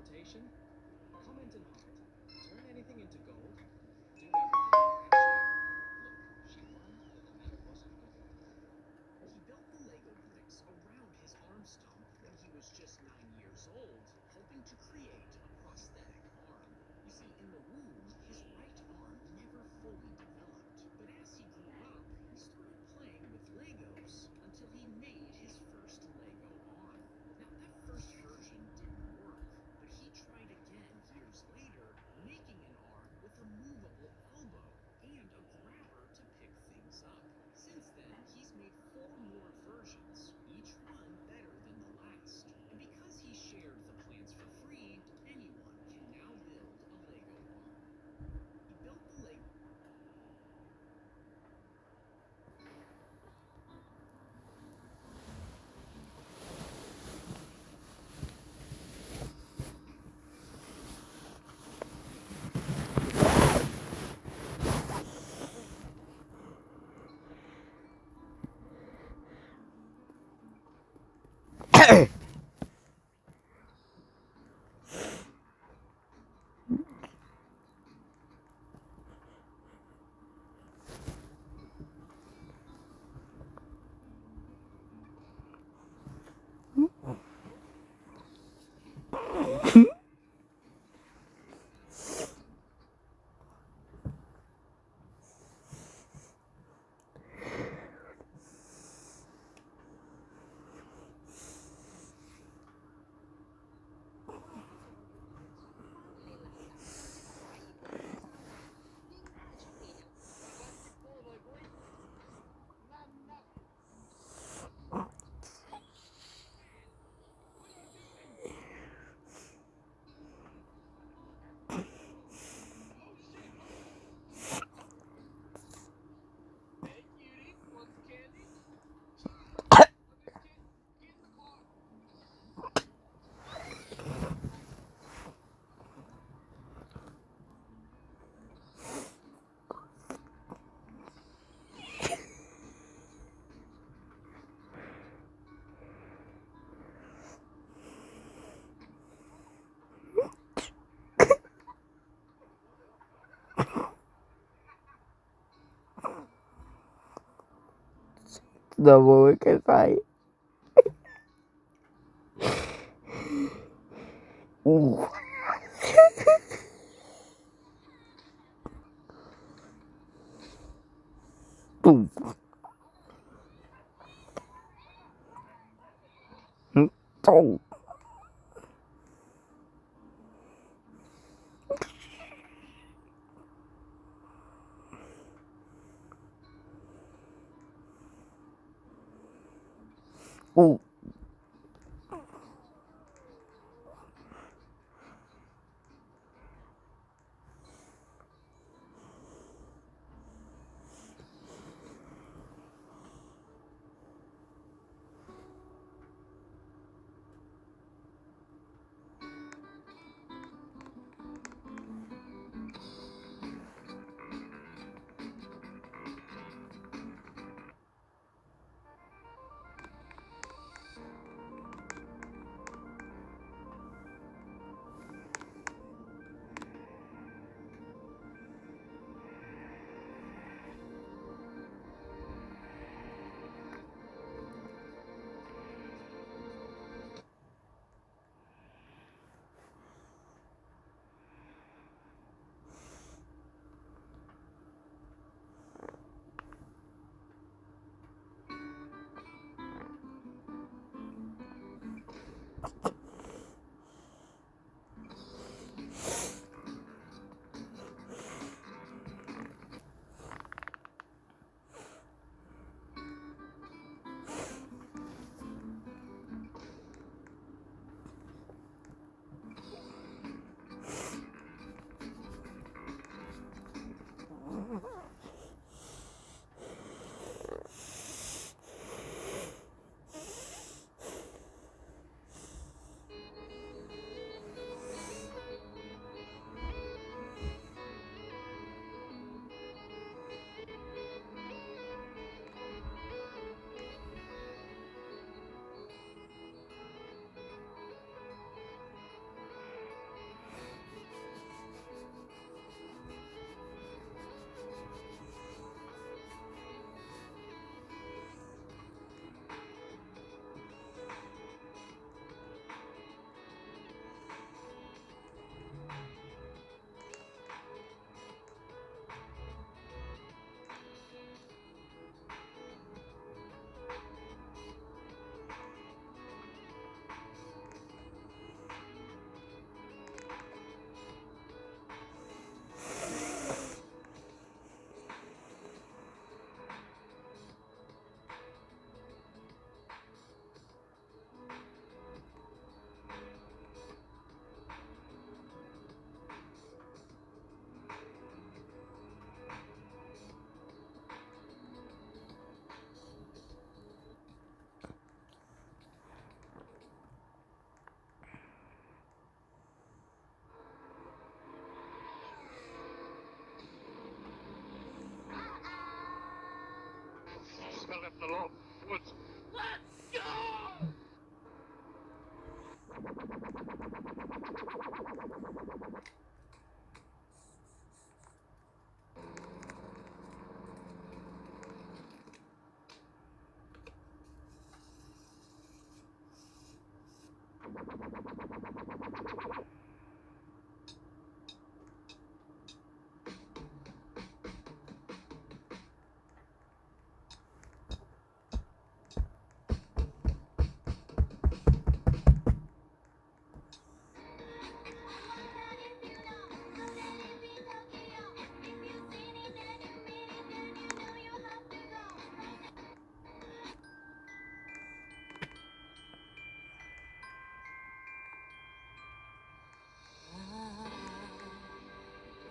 teleportation? Comment and heart. Turn anything into gold. Do everything. Look, she won, but the medal wasn't good enough. He built the Lego bricks around his arm stump when he was just 9 years old, hoping to create a prosthetic arm. You see, in the womb, his right arm never fully developed. But as he grew up, he started playing with Legos until he made his first Lego arm. Now, that first version didn't work, but he tried again years later, making an arm with a movable elbow and a grabber to pick things up. Since then, he's made 4 more versions, each one better than the last. And because he shared the plans for free, anyone can now build a Lego arm. He built the Lego. Dopo che fai? Boom. Oh. Oh.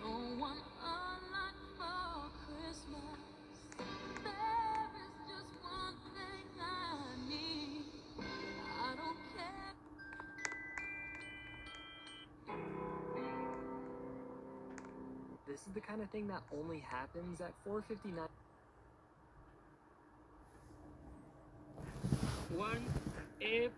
Don't want a lot for Christmas. There is just one thing I need. I don't care. This is the kind of thing that only happens at 4:59. One, if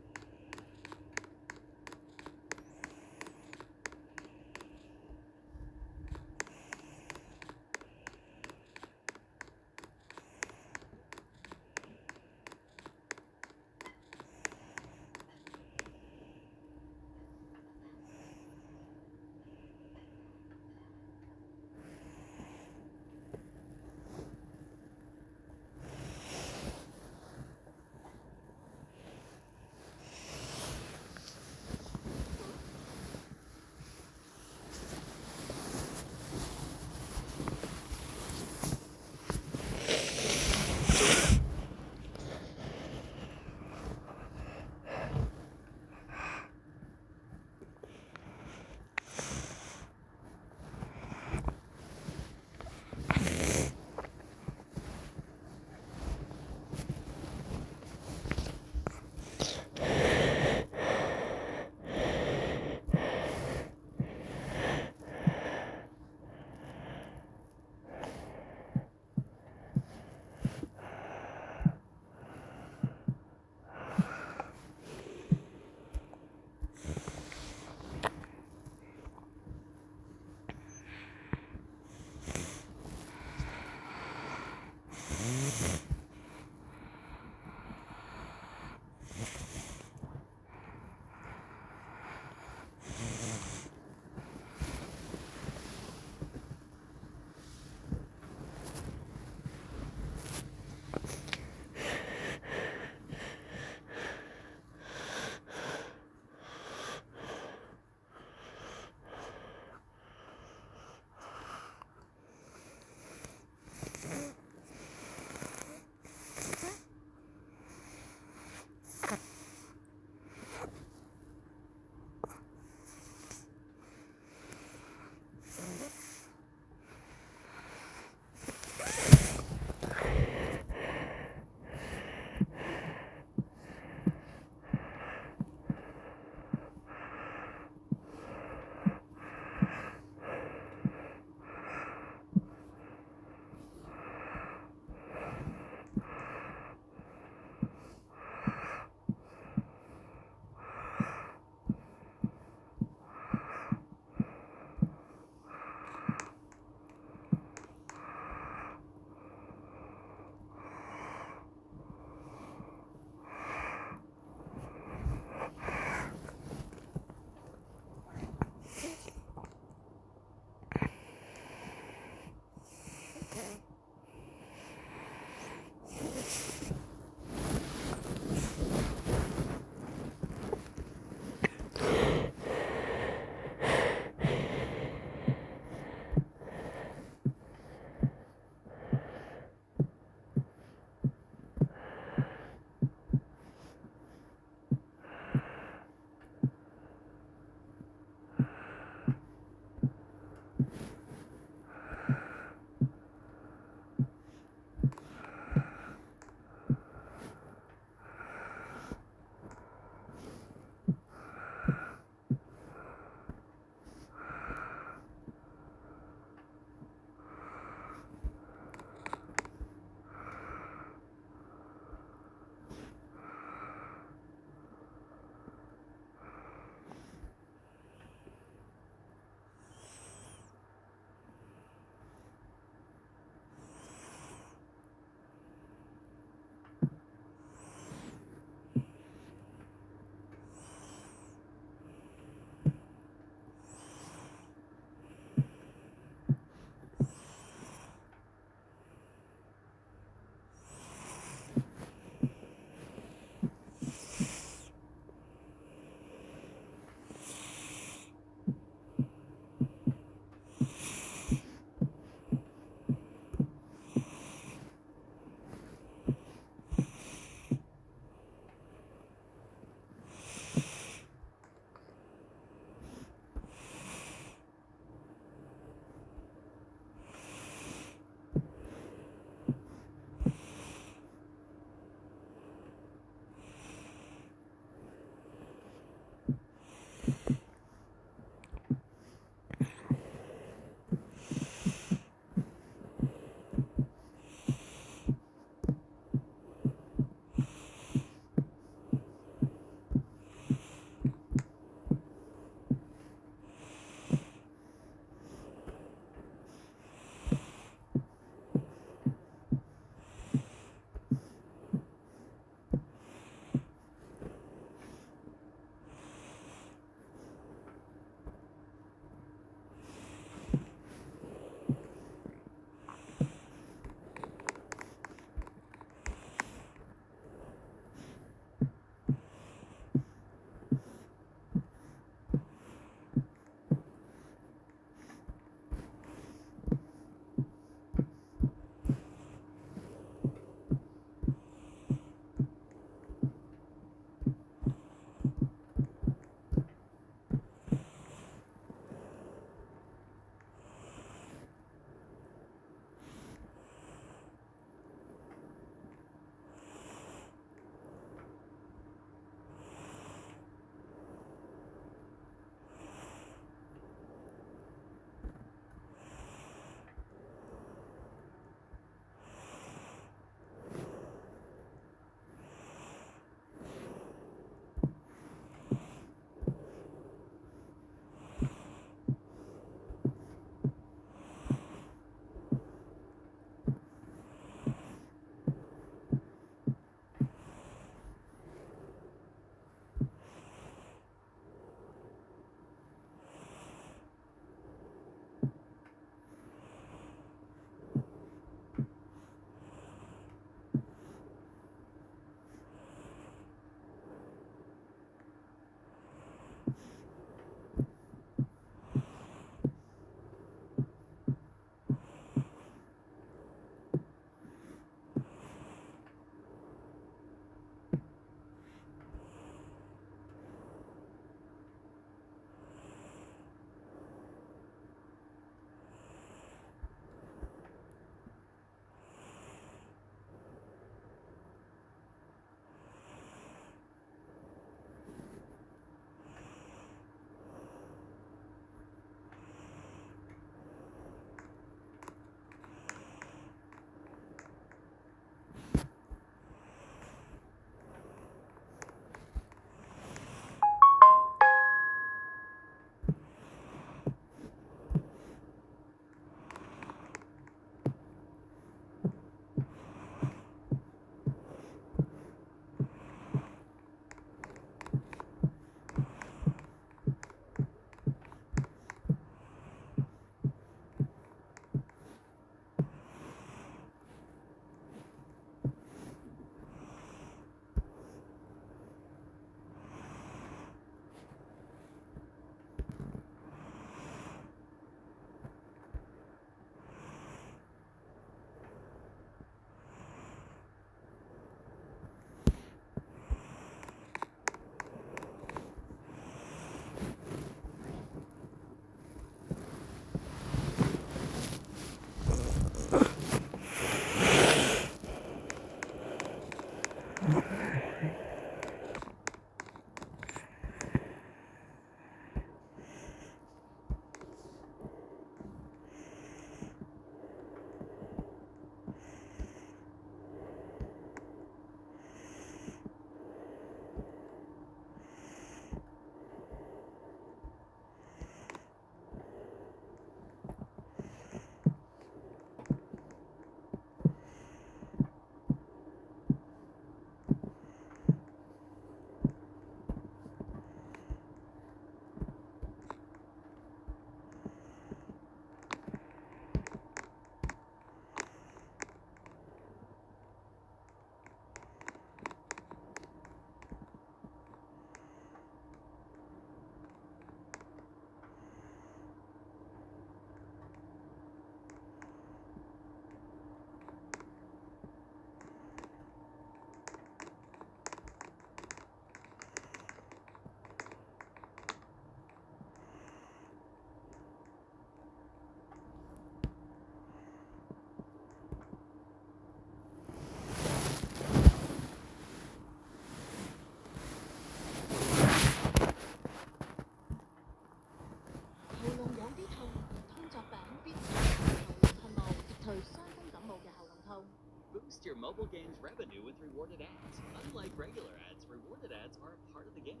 with rewarded ads. Unlike regular ads, rewarded ads are a part of the game.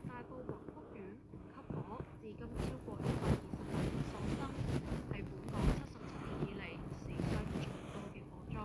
大埔宏福苑吸火至今超過120人喪生，係本港77年以嚟死傷最多嘅火災。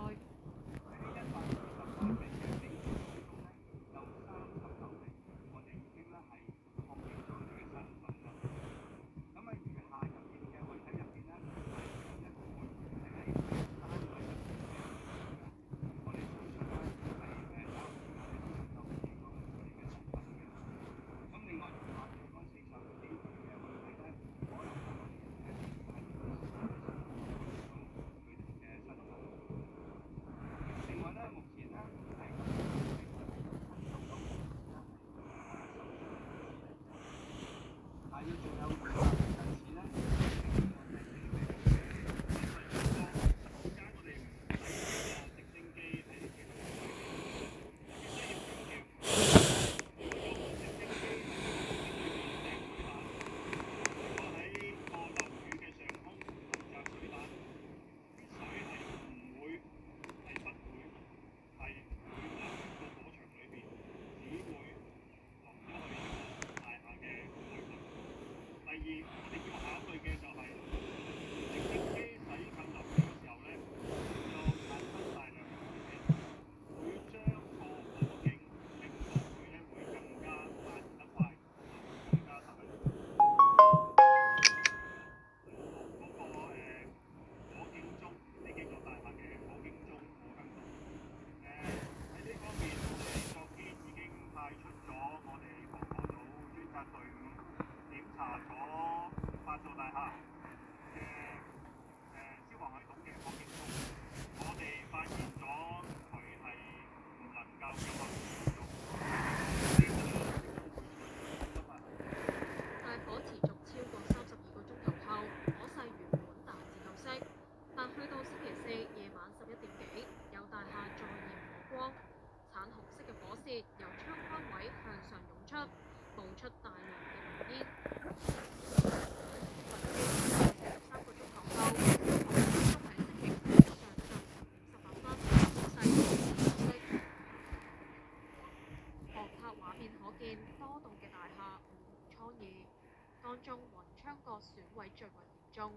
損毀最為嚴重，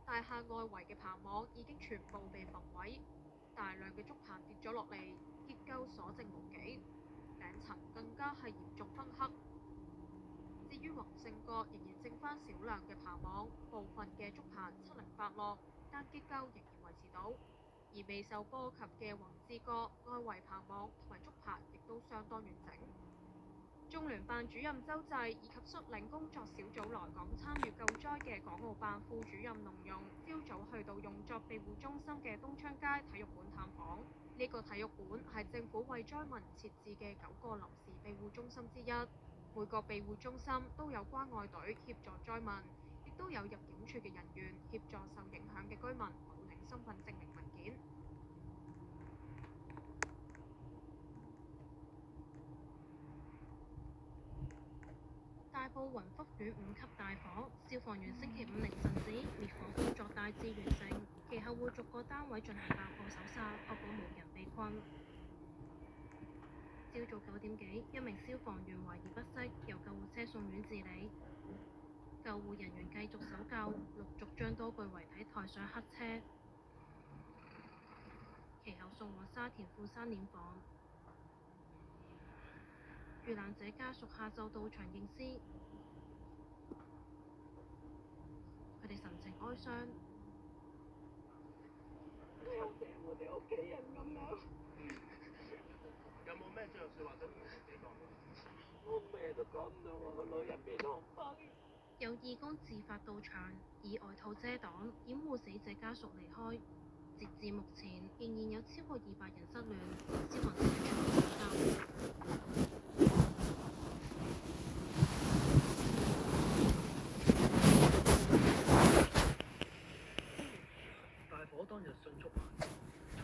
大廈外圍嘅棚網已經全部被焚毀，大量嘅竹棚跌咗落嚟，結構所剩無幾，頂層更加係嚴重崩凹。至於宏勝閣仍然剩返少量嘅棚網，部分嘅竹棚七零八落，但結構仍然維持到。而而未受波及嘅宏志閣外圍棚網同埋竹棚亦都相當完整。中聯辦主任周濟以及率領工作小組來港參與救災嘅港澳辦副主任農用，朝早去到用作庇護中心嘅東昌街體育館探訪。呢個體育館係政府為災民設置嘅9個臨時庇護中心之一。每個庇護中心都有關愛隊協助災民，亦都有入境處嘅人員協助受影響嘅居民補領身份證明文件。大埔雲福苑5級大火，消防員星期5凌晨指滅火工作大致完成，其後會逐個單位進行爆破搜查，確保無人被困。朝早9點幾，一名消防員懷疑不適，由救護車送院治理。救護人員繼續搜救，陸續將多具遺體抬上黑車，其後送往沙田富山殮房。遇難者家屬下晝到場認屍，佢哋神情哀傷。你好似我哋屋企人咁樣。有冇咩最後説話想同自己講？我咩都講唔到，我個腦入邊都空白。有義工自發到場，以外套遮擋，掩護死者家屬離開。截至目前，仍然有超過200人失聯，消防正全力搜救。大火當日迅速蔓延，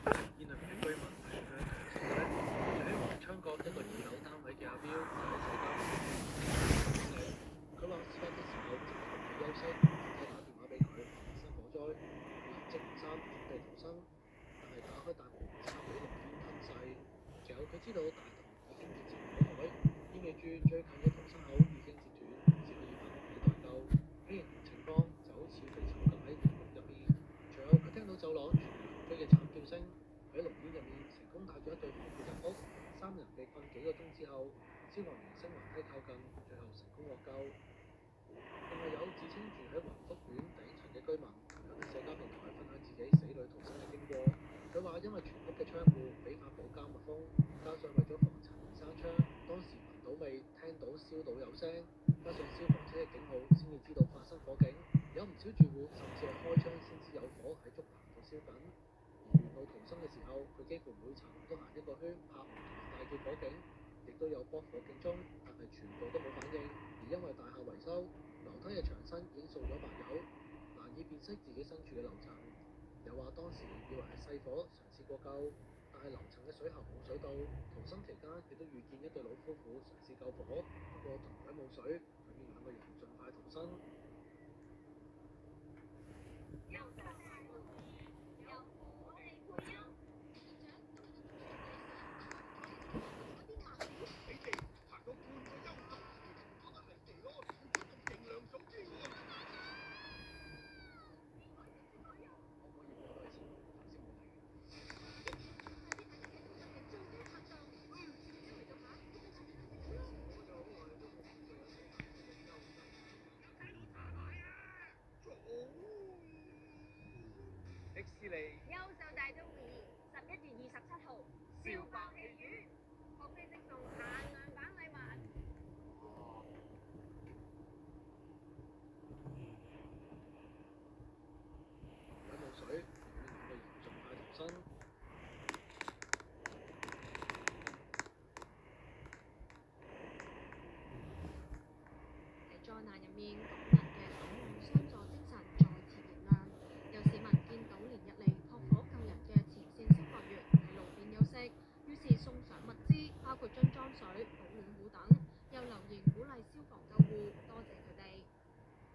從現場嘅居民係向強勢咧，住喺橫昌角一個2樓單位嘅阿彪就喺社交媒體經歷，佢話事發嘅時候正喺屋企休息，太太打電話俾佢話發生火災，立即換衫準備逃生，但係打開大門就俾濃煙吞噬。其後佢知道大堂已經變成火海，意味住最近嘅逃生口已經截斷，只可以返屋企待救。竟然情況就好似被囚禁喺監獄入面。隨後佢聽到走廊傳來飛嘅慘叫聲，喺濃煙入面成功帶咗一對夫婦入屋，3人被困幾個鐘之後，消防員升環梯靠近，最後成功獲救。另外有自稱住喺雲福苑頂層嘅居民，同樣喺社交平台分享自己死裏逃生嘅經過。佢話因為全屋嘅窗戶俾發泡膠密封，加上為咗防塵而閂窗，當時聞到味，聽到燒到有聲，加上消防車嘅警號，先至知道發生火警。有唔少住戶甚至係開窗先知有火喺竹棚度燒緊。而沿路逃生嘅時候，佢幾乎每層都行一個圈，拍門同埋大叫火警，亦都有幫火警鐘，但係全部都冇反應。而因為大廈維修，樓梯嘅牆身已經掃咗白油，難以辨識自己身處嘅樓層。又話當時以為係細火，嘗試過救，但係樓層嘅水喉冇水到。逃生期間亦都遇見一對老夫婦嘗試救火，不過同樣冇水，佢見2個人盡快逃生。迪士尼優秀大中年11月27號，兆邦戲院，學飛即送限量版禮物。同樣冇水，與2個人盡快逃生。喺災難入面，港人嘅守望相助精神再次燃亮。有市民見到連日嚟撲火救人嘅前線消防員喺路邊休息，於是送上物資，包括樽裝水、保暖壺等，又留言鼓勵消防救護，多謝佢哋。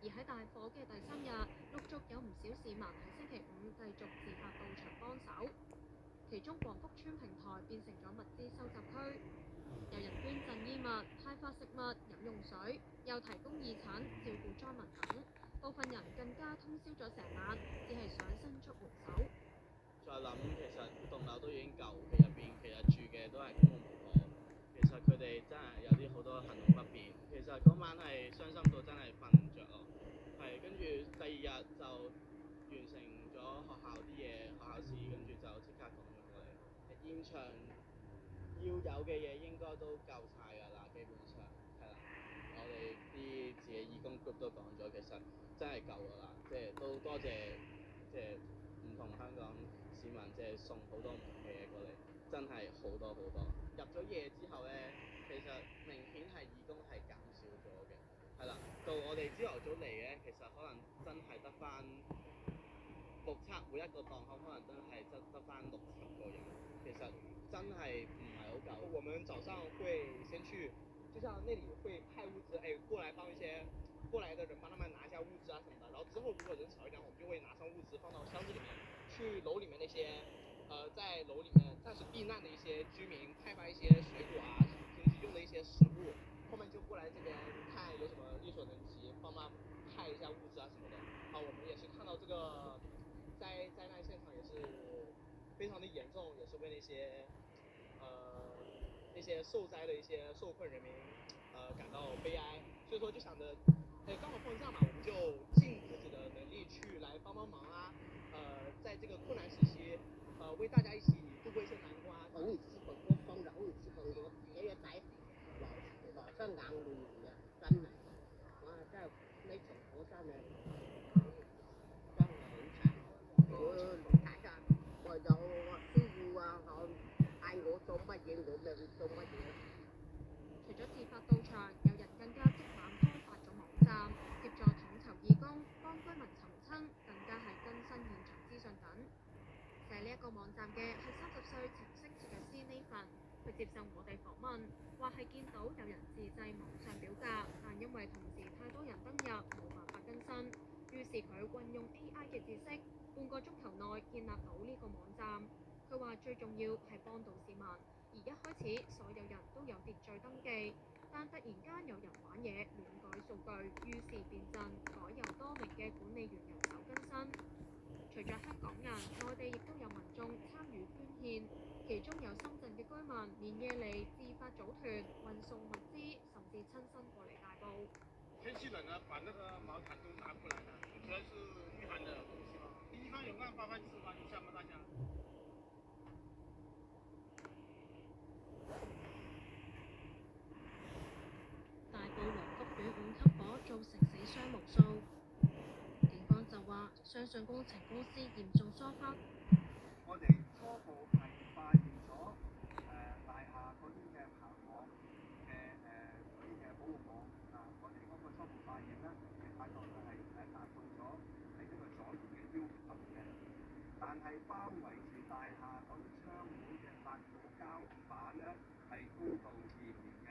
而喺大火嘅第3日，陸續有唔少市民喺星期5繼續自發到場幫手，其中黃福村平台變成咗物資收集區，有人捐贈衣物、派發食物、飲用水，又提供義診、照顧災民等。部分人更加通宵咗成晚，只係想伸出援手。再諗其實棟樓都已經舊，佢入邊其實住嘅都係公公婆婆，其實佢哋真係有啲好多行動不便。其實嗰晚係傷心到真係瞓唔着咯，係跟住第2日就完成咗學校啲嘢、學校試，跟住就即刻講咗過嚟。現場要有嘅嘢應該都夠晒㗎啦，基本上係啦。我哋啲自己義工 group 都講咗，其實真係夠㗎啦，即係都多謝即係唔同香港市民即係送好多唔同嘅嘢過嚟，真係好多好多。入咗夜之後咧，其實明顯係義工係減少咗嘅，係啦。到我哋朝頭早嚟咧，其實可能真係得翻目測每一個檔口可能真係得翻60個人，其實真係唔係好夠。我们早上会先去，就像那里会派物资，哎，过来帮一些过来的人帮他们拿一下物资啊什么的。然后之后如果人少一点，我们就会拿上物资放到箱子里面，去楼里面那些在楼里面暂时避难的一些居民派发一些水果啊，平时用的一些食物。后面就过来这边看有什么力所能及，帮忙派一下物资啊什么的。啊，我们也是看到这个灾难现场也是非常的严重，也是为那些受灾的一些受困人民感到悲哀，所以说就想着，刚好放假嘛，我们就尽自己的能力去来帮忙啊，在这个困难时期，为大家一起度过一些难关。好似個個風就好似放咗幾個仔來生硬亂嘅，真係，哇！真係呢場火山啊，真係好慘。我睇下，我有師傅啊，我嗌我做乜嘢，我咪去做乜嘢。除咗自發到場，有人更加即晚開發咗網站，協助統籌義工，幫居民尋親，更加係更新現場資訊等。寫呢一個網站嘅係30歲程式設計師 Nathan，佢接受我哋訪問，話係見到有人自製網上表格，但因為同時太多人登入，冇辦法更新，於是佢運用 AI 嘅知識，半個鐘頭內建立到呢個網站。佢話最重要係幫到市民，而一開始所有人都有秩序登記，但突然間有人玩嘢亂改數據，於是變陣，改由多名嘅管理員人手更新。除咗香港人，內地亦都有民眾參與捐獻，其中有深圳嘅居民連夜嚟自發組團運送物資，甚至親身過嚟大埔。天气冷了，把那个毛毯都拿过来了，主要是御寒的东西嘛。地方有案发饭吃饭，就吓唬大家。大埔和福苑5級火造成死傷無數，警方就話相信工程公司嚴重疏忽。我哋初步係發現咗大廈嗰啲嘅棚網嘅嗰啲嘅保護網啊，我哋嗰個初步發現咧，發覺佢係達到咗係一個阻燃嘅要求嘅，但係包圍住大廈嗰啲窗門嘅發泡膠板咧係高度自燃嘅。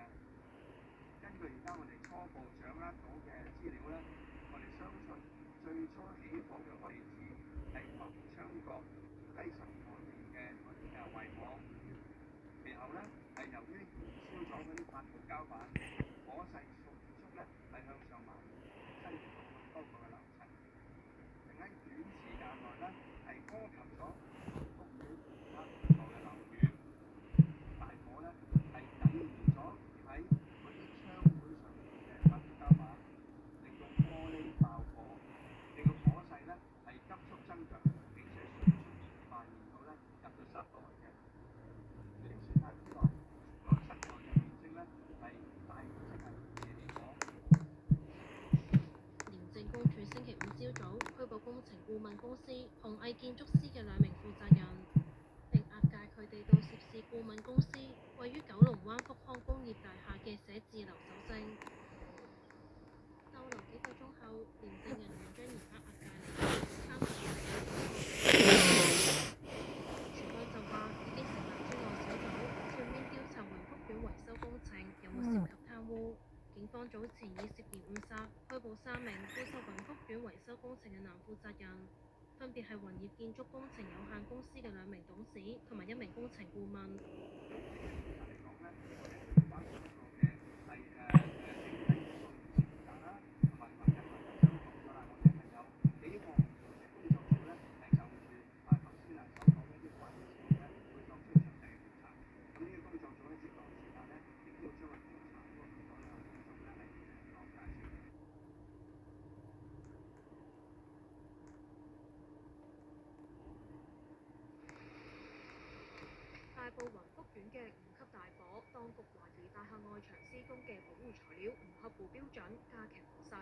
根據而家我哋初步掌握到嘅資料咧，我哋相信最初起火嘅位置係文昌角低層外面嘅嗰啲圍網，然後咧係由於燃燒咗嗰啲發泡膠板，火勢迅速咧係向上蔓延，伸延到多個嘅樓層，並喺短時間內咧係波及咗屋苑其他唔同嘅樓宇。大火咧係引燃咗喺嗰啲窗門上面嘅發泡膠板，令到玻璃爆火，令到火勢咧係急速增長，並且迅速蔓延到咧入到室內嘅。短時間之內，個室內嘅面積咧係大面積係起火。廉政公署星期5朝早拘捕工程顧問公司鴻毅建築師嘅2名負責人，並押解佢哋到涉事顧問公司位於九龍灣福康工業大廈嘅寫字樓搜證。逗留幾個鐘後，廉政人員將疑犯押解離開參考署方就話已經成立專案小組，全面調查榮福苑維修工程有冇涉及貪污。警方早前以涉嫌誤殺拘捕3名負責榮福苑維修工程嘅男負責人，分別係雲業建築工程有限公司嘅2名董事同埋1名工程顧問。大埔雲福苑嘅5級大火，當局懷疑大廈外牆施工嘅保護材料唔合乎標準，加劇火勢。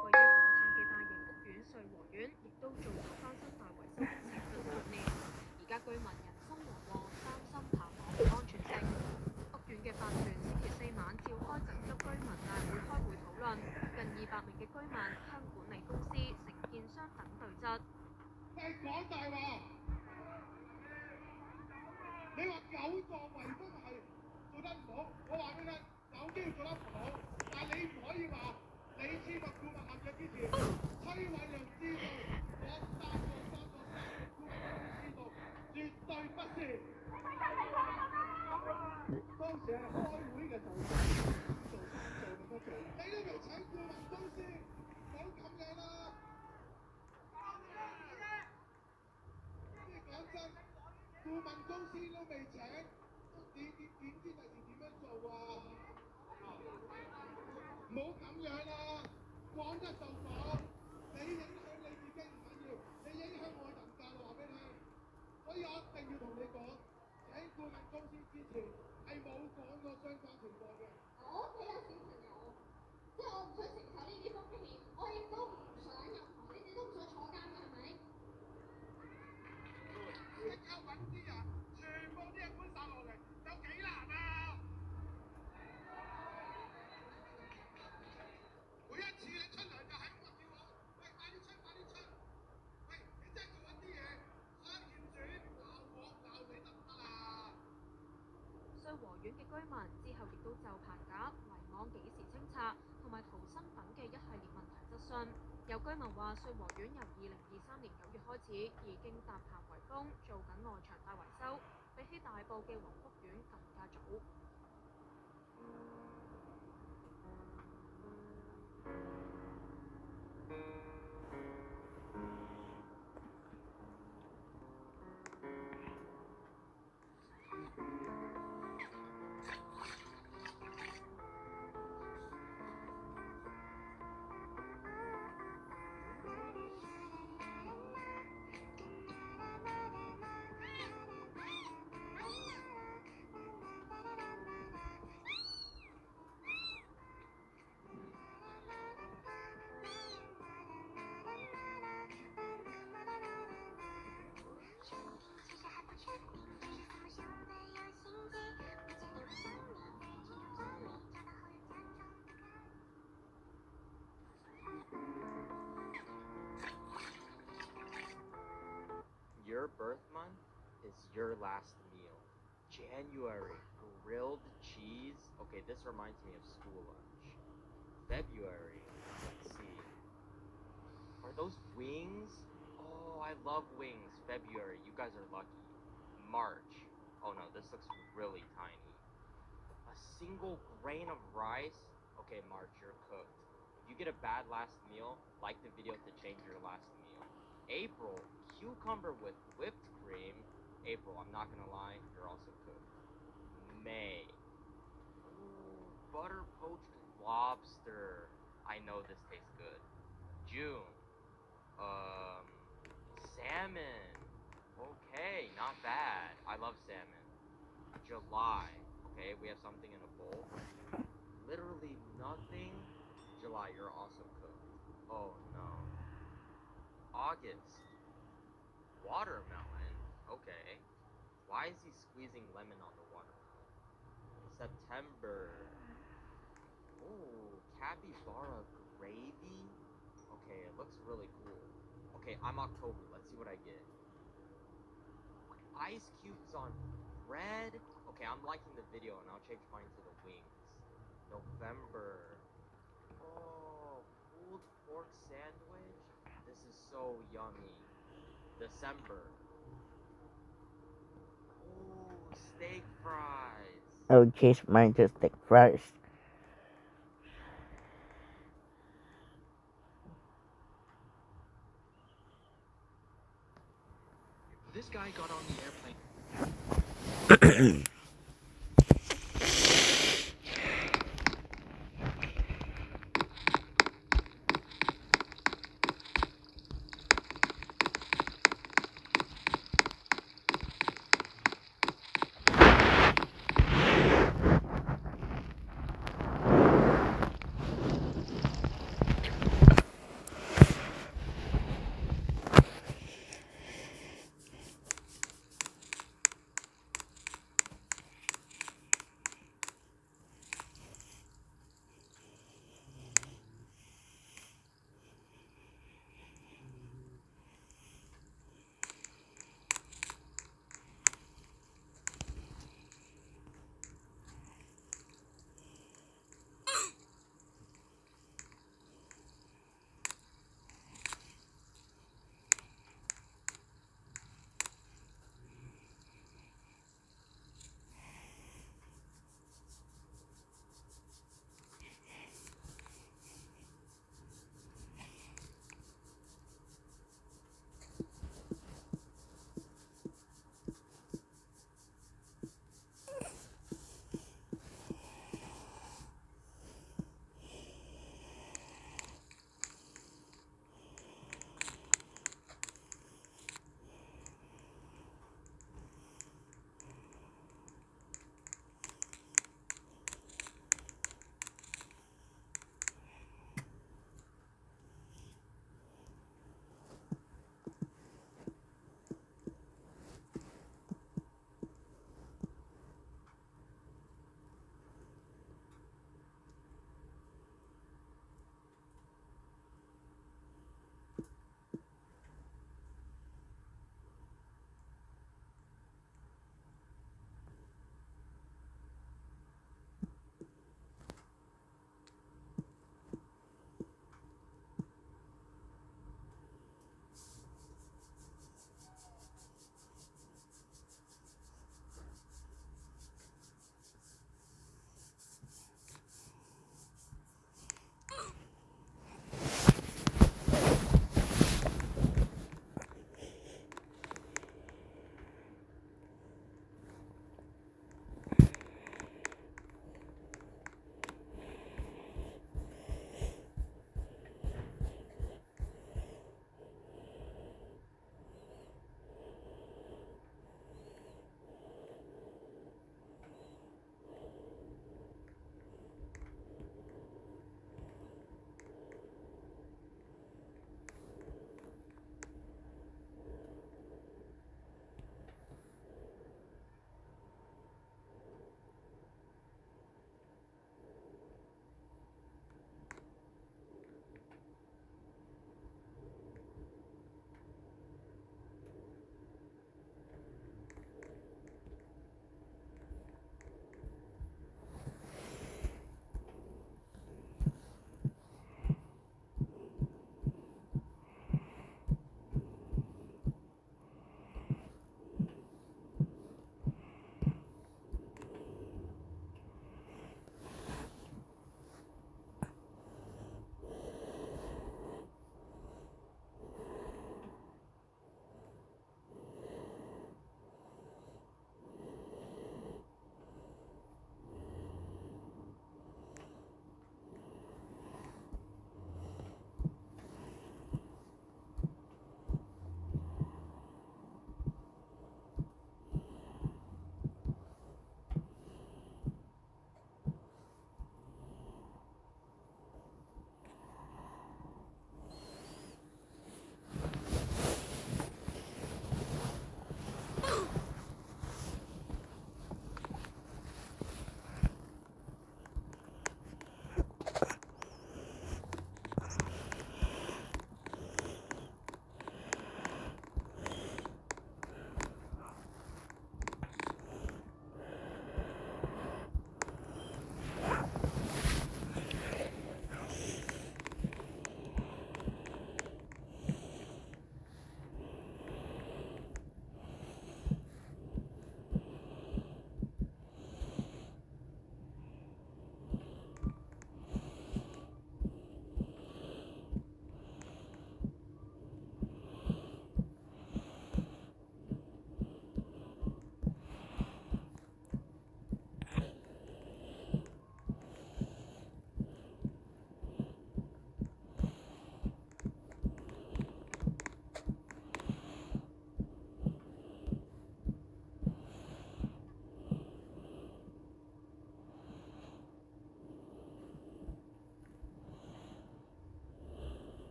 位於火炭嘅大型屋苑瑞和苑，亦都做咗翻新大維修工程近2年，而家居民人心惶惶，擔心爬房唔安全性。屋苑嘅法團星期4晚召開緊急居民大會開會討論，近200名嘅居民向管理公司、承建商等對質。係講大話！你話有座維修係做得唔好，我話俾你聽，有機會做得唔好，但係你唔可以話你簽個顧問合約之前，崔偉良知道，我3個顧問公司知道，絕對不是。當時係開會嘅時候，做咁多做，你都未請顧問公司，唔好咁樣啦。即係講真，顧問公司都未請，點知突然點樣做啊？唔好咁樣啦，講得就講，你影響你自己唔緊要，你影響我人格，我話俾你聽。所以我一定要同你講，請顧問公司之前係冇講過相關情況嘅。我屋企有小朋友，即係我唔想承受呢啲風險，我亦都唔想任何，你哋都唔想坐監㗎，係咪？即刻揾啲人，全部啲嘢搬晒落嚟，有幾難啊？每一次你出糧就係咁叫我，喂，快啲出，快啲出！喂，你真係做緊啲嘢，想跳轉鬧我鬧你得唔得啊？瑞和苑嘅居民之後亦都就棚架、圍網幾時清拆同埋逃生等嘅一系列問題質詢。有居民話，瑞和苑由2023年9月開始已經搭棚圍封，做緊外牆大維修，比起大埔嘅雲福苑更加早。Your birth month is your last meal. January, grilled cheese. Okay, this reminds me of school lunch. February, let's see. Are those wings? Oh, I love wings. February, you guys are lucky. March. Oh no, this looks really tiny. A single grain of rice? Okay, March, you're cooked. If you get a bad last meal, like the video to change your last meal. April, cucumber with whipped cream. April, I'm not gonna lie, you're also cooked. May. Ooh, butter poached lobster. I know this tastes good. June. Salmon. Okay, not bad. I love salmon. July. Okay, we have something in a bowl. Literally nothing. July, you're also cooked. Oh no. August. Watermelon. Okay. Why is he squeezing lemon on the watermelon? September. Ooh, capybara gravy. Okay, it looks really cool. Okay, I'm October. Let's see what I get. Ice cubes on bread. Okay, I'm liking the video and I'll change mine to the wings. November. Oh, pulled pork sandwich. This is so yummy. December. Ooh, steak fries. I'll change mine to steak fries. This guy got on the airplane.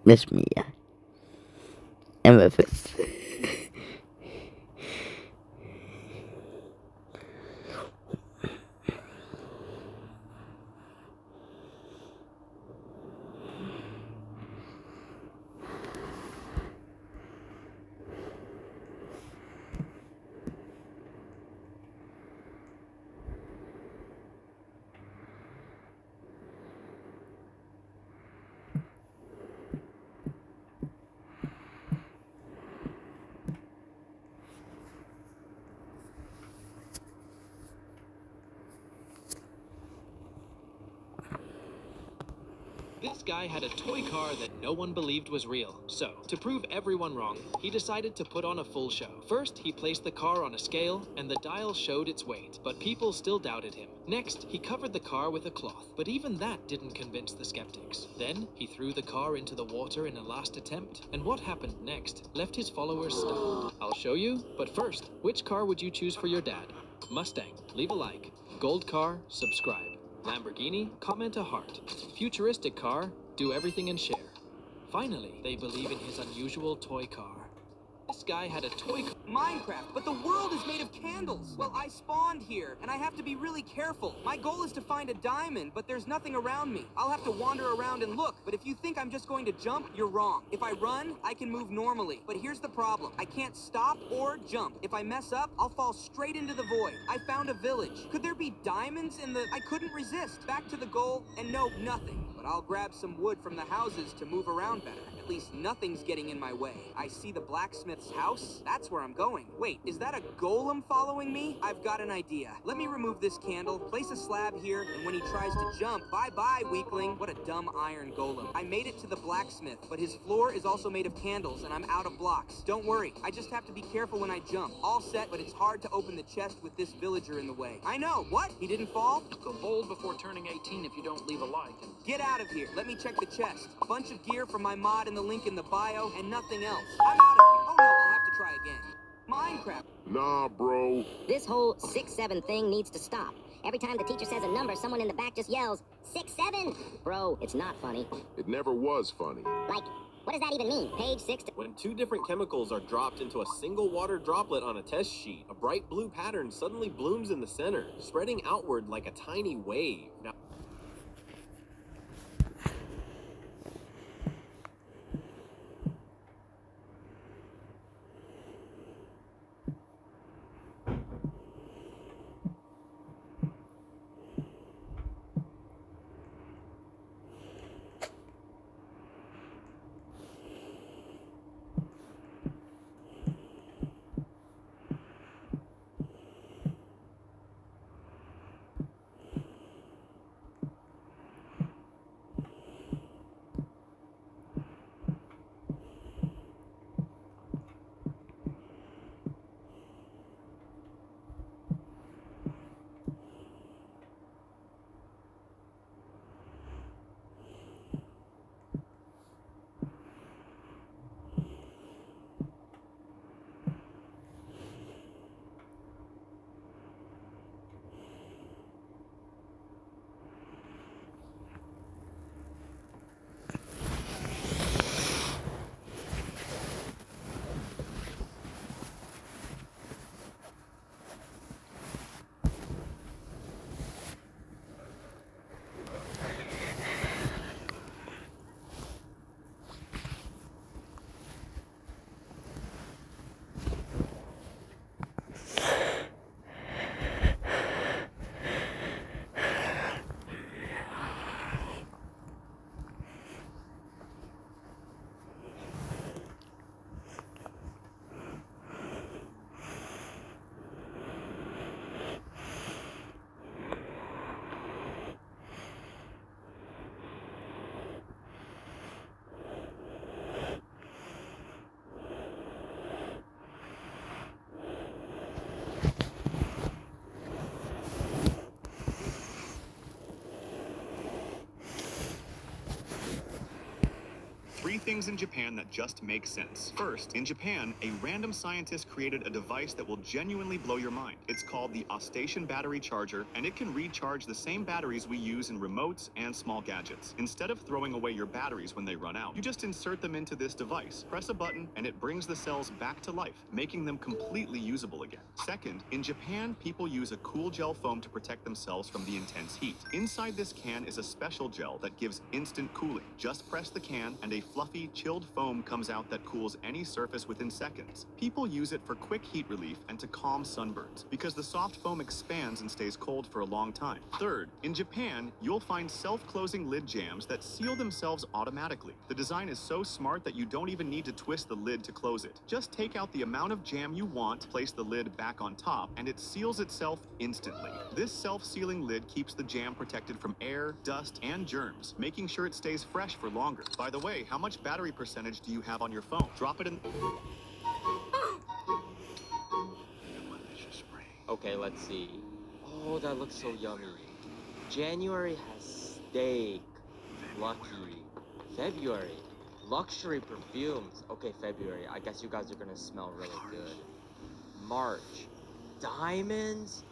Miss Mia. Amethyst. guy had a toy car that no one believed was real. So, to prove everyone wrong, he decided to put on a full show. First, he placed the car on a scale, and the dial showed its weight, but people still doubted him. Next, he covered the car with a cloth, but even that didn't convince the skeptics. Then, he threw the car into the water in a last attempt, and what happened next left his followers stunned. I'll show you, but first, which car would you choose for your dad? Mustang, leave a like. Gold car, subscribe. Lamborghini, comment a heart. Futuristic car, do everything and share. Finally, they believe in his unusual toy car. This guy had a toy car. Minecraft, but the world is made of candles. Well, I spawned here, and I have to be really careful. My goal is to find a diamond, but there's nothing around me. I'll have to wander around and look, but if you think I'm just going to jump, you're wrong. If I run, I can move normally. But here's the problem. I can't stop or jump. If I mess up, I'll fall straight into the void. I found a village. Could there be diamonds in the... I couldn't resist. Back to the goal, and nope, nothing. But I'll grab some wood from the houses to move around better. At least nothing's getting in my way. I see the blacksmith's house. That's where I'm going. Wait, is that a golem following me? I've got an idea. Let me remove this candle, place a slab here, and when he tries to jump, bye-bye, weakling. What a dumb iron golem. I made it to the blacksmith, but his floor is also made of candles, and I'm out of blocks. Don't worry, I just have to be careful when I jump. All set, but it's hard to open the chest with this villager in the way. I know. What? He didn't fall? Go bold before turning 18 if you don't leave a like. Get out of here. Let me check the chest. A bunch of gear from my mod in the link in the bio, and nothing else. I'm out of here. Oh no, I'll have to try again. Minecraft. Nah, bro. This whole 6-7 thing needs to stop. Every time the teacher says a number, someone in the back just yells, 6-7? Bro, it's not funny. It never was funny. Like, what does that even mean? Page 6 to... When two different chemicals are dropped into a single water droplet on a test sheet, a bright blue pattern suddenly blooms in the center, spreading outward like a tiny wave. Now, Three things in Japan that just make sense. First, in Japan, a random scientist created a device that will genuinely blow your mind. It's called the Ostation Battery Charger, and it can recharge the same batteries we use in remotes and small gadgets. Instead of throwing away your batteries when they run out, you just insert them into this device, press a button, and it brings the cells back to life, making them completely usable again. Second, in Japan, people use a cool gel foam to protect themselves from the intense heat. Inside this can is a special gel that gives instant cooling. Just press the can, and a fluffy, icy, chilled foam comes out that cools any surface within seconds. People use it for quick heat relief and to calm sunburns, because the soft foam expands and stays cold for a long time. Third, in Japan, you'll find self-closing lid jams that seal themselves automatically. The design is so smart that you don't even need to twist the lid to close it. Just take out the amount of jam you want, place the lid back on top, and it seals itself instantly. This self-sealing lid keeps the jam protected from air, dust, and germs, making sure it stays fresh for longer. By the way, how much battery percentage do you have on your phone? Drop it in... Okay, let's see. Oh, that looks so yummy. January has steak. Lucky. February. Luxury perfumes. Okay, February. I guess you guys are gonna smell really good. March. Diamonds?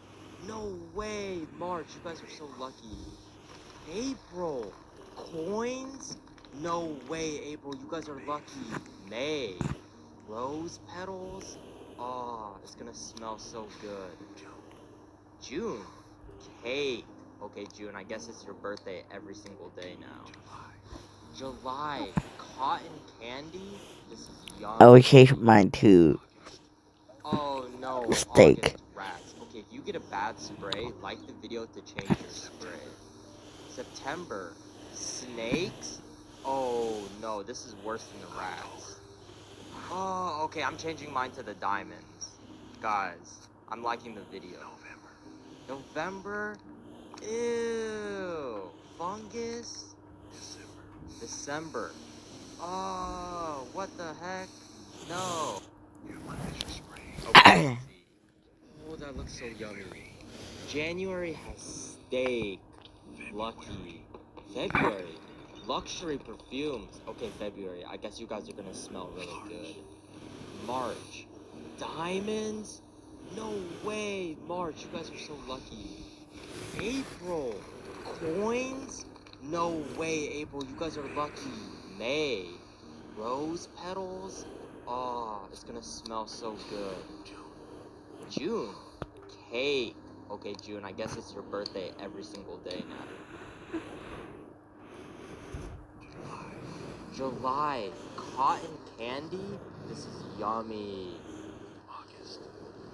No way, March. You guys are so lucky. April. Coins? No way, April. You guys are lucky. May. Rose petals? Oh, it's gonna smell so good. June. Cake. Okay, June, I guess it's your birthday every single day now. July. Cotton candy? This is yummy. I would change mine to Oh no, steak. August rats. Okay, if you get a bad spray, like the video to change your spray. September. Snakes? Oh no, this is worse than the rats. Oh, okay, I'm changing mine to the diamonds. Guys, I'm liking the video. November? Ew. Fungus? December. Oh, what the heck? No. Okay, let's see. Oh, that looks so yummy. January has steak. Lucky. February. Luxury perfumes. Okay, February. I guess you guys are gonna smell really good. March. Diamonds? No way, March. You guys are so lucky. April. Coins? No way, April. You guys are lucky. May. Rose petals? Oh, it's gonna smell so good. June. Cake. Okay, June, I guess it's your birthday every single day now. July. Cotton candy? This is yummy.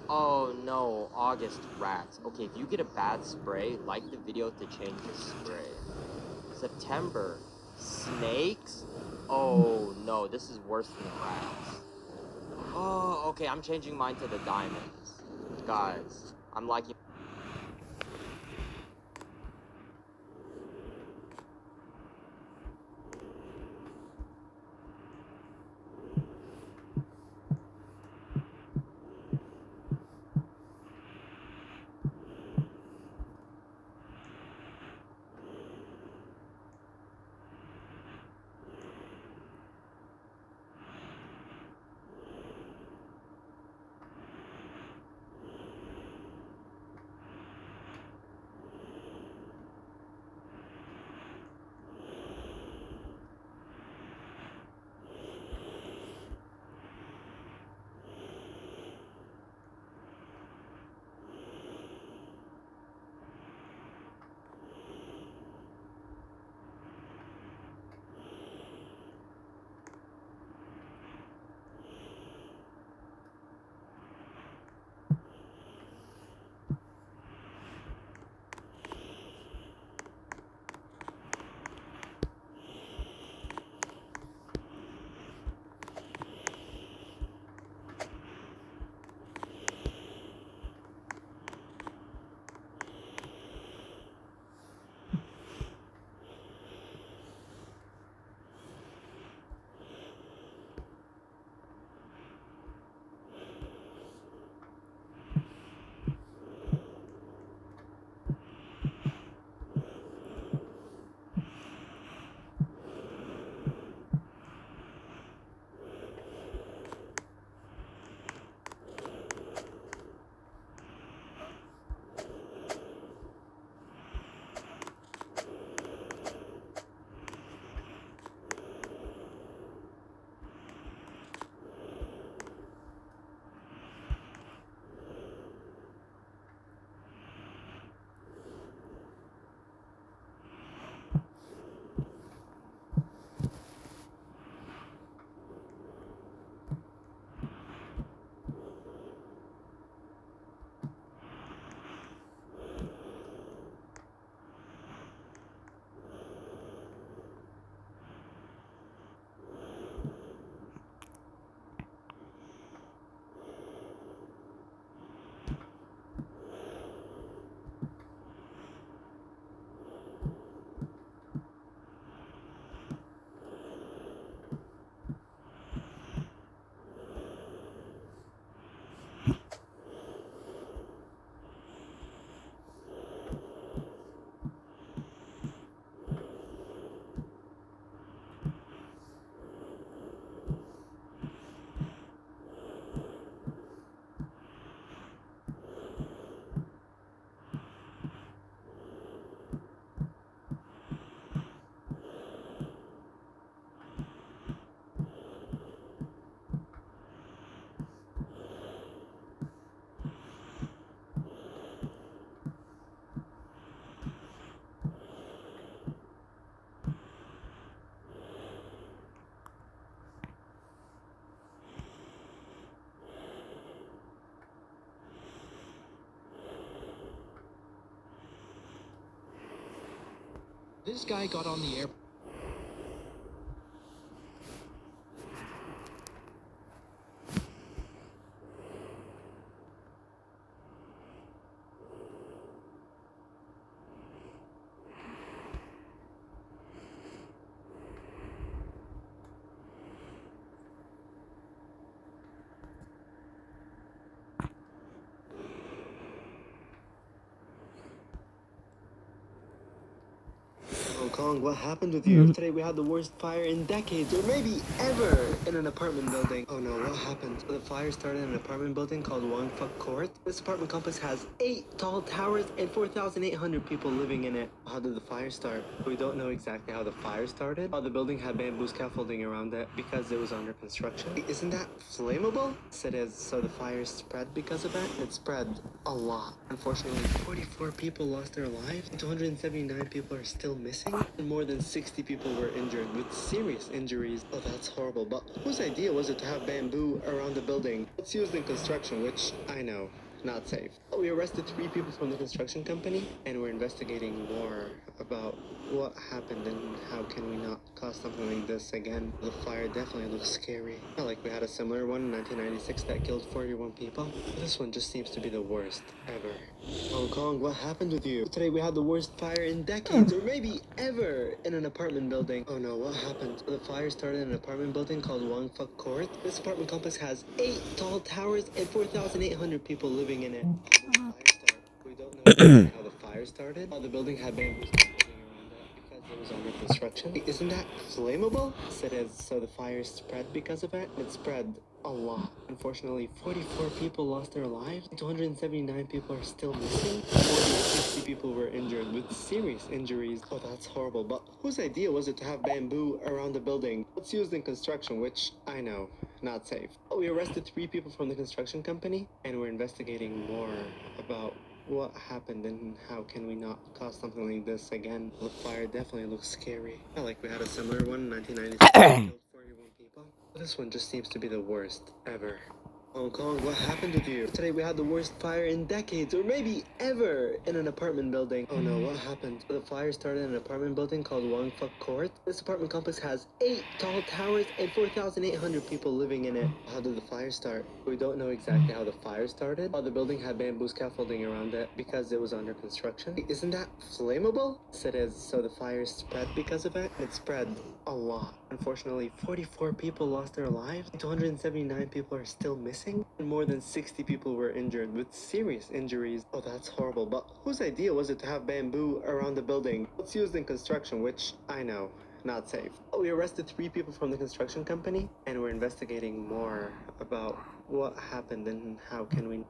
Oh no, August rats. Okay, if you get a bad spray, like the video to change your spray. September. Snakes? Oh no, this is worse than the rats. Oh, okay, I'm changing mine to the diamonds. Guys, I'm liking... This guy got on the air. Hong Kong, what happened with you? Today we had the worst fire in decades, or maybe ever, in an apartment building. Oh no, what happened? So the fire started in an apartment building called Wong Fuk Court. This apartment complex has 8 tall towers and 4,800 people living in it. How did the fire start? We don't know exactly how the fire started. The building had bamboo scaffolding around it because it was under construction. Isn't that flammable? Yes, it is. So the fire spread because of it? It spread a lot. Unfortunately, 44 people lost their lives, 279 people are still missing, and more than 60 people were injured with serious injuries. Oh, that's horrible. But whose idea was it to have bamboo around the building? It's used in construction, which I know, not safe. We arrested 3 people from the construction company, and we're investigating more about what happened and how can we not cause something like this again. The fire definitely looks scary. Not like we had a similar one in 1996 that killed 41 people. This one just seems to be the worst ever. Hong Kong, what happened with you? Today we had the worst fire in decades, or maybe ever, in an apartment building. Oh no, what happened? So the fire started in an apartment building called Wong Fuk Court. This apartment complex has 8 tall towers and 4,800 people living in it. How did the fire start? We don't know exactly how the fire started. The building had bamboo scaffolding around it because it was under construction. Isn't that flammable? Yes, it is. So the fire spread because of it. It spread a lot. Unfortunately, 44 people lost their lives, 279 people are still missing, more than 60 people were injured with serious injuries. Oh, that's horrible. But whose idea was it to have bamboo around the building? It's used in construction, which I know, not safe. We arrested 3 people from the construction company, and we're investigating more about what happened and how can we not cause something like this again. The fire definitely looks scary. Not like we had a similar one in 1996 that killed 41 people. This one just seems to be the worst ever. Hong Kong, what happened with you? Today we had the worst fire in decades, or maybe ever, in an apartment building. Oh no, what happened? So the fire started in an apartment building called Wong Fuk Court. This apartment complex has 8 tall towers and 4,800 people living in it. How did the fire start? We don't know exactly how the fire started. The building had bamboo scaffolding around it because it was under construction. Isn't that flammable? Yes, it is. So the fire spread because of it. It spread a lot. Unfortunately, 44 people lost their lives, 279 people are still missing, and more than 60 people were injured with serious injuries. Oh, that's horrible. But whose idea was it to have bamboo around the building? It's used in construction, which I know, not safe. We arrested 3 people from the construction company, and we're investigating more about what happened and how can we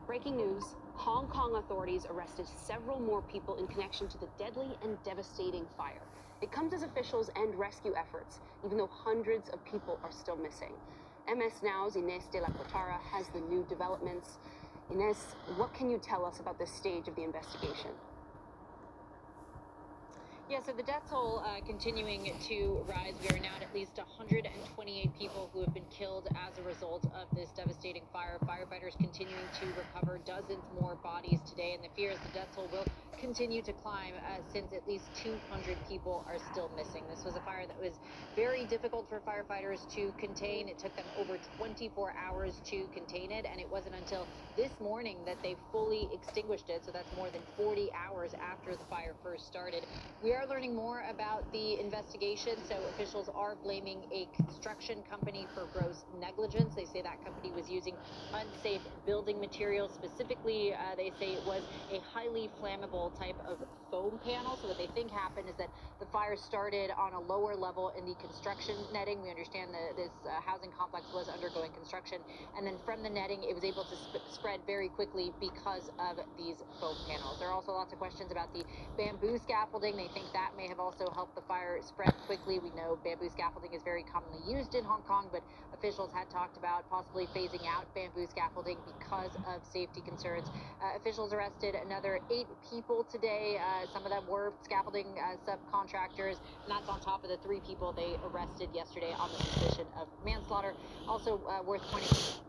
Breaking news, Hong Kong authorities arrested several more people in connection to the deadly and devastating fire. It comes as officials end rescue efforts, even though hundreds of people are still missing. MS Now's Ines de la Cortara has the new developments. Ines, what can you tell us about this stage of the investigation? Yeah, so the death toll continuing to rise. We are now at least 128 people who have been killed as a result of this devastating fire. Firefighters continuing to recover dozens more bodies today, and the fear is the death toll will continue to climb since at least 200 people are still missing. This was a fire that was very difficult for firefighters to contain. It took them over 24 hours to contain it, and it wasn't until this morning that they fully extinguished it. So that's more than 40 hours after the fire first started. We are learning more about the investigation. So officials are blaming a construction company for gross negligence. They say that company was using unsafe building materials. Specifically, they say it was a highly flammable type of foam panel. So what they think happened is that the fire started on a lower level in the construction netting. We understand that this housing complex was undergoing construction, and then from the netting it was able to spread very quickly because of these foam panels. There are also lots of questions about the bamboo scaffolding. They think that may have also helped the fire spread quickly. We know bamboo scaffolding is very commonly used in Hong Kong, but officials had talked about possibly phasing out bamboo scaffolding because of safety concerns. Officials arrested another 8 people today. Some of them were scaffolding subcontractors, and that's on top of the 3 people they arrested yesterday on the suspicion of manslaughter. Also worth pointing out.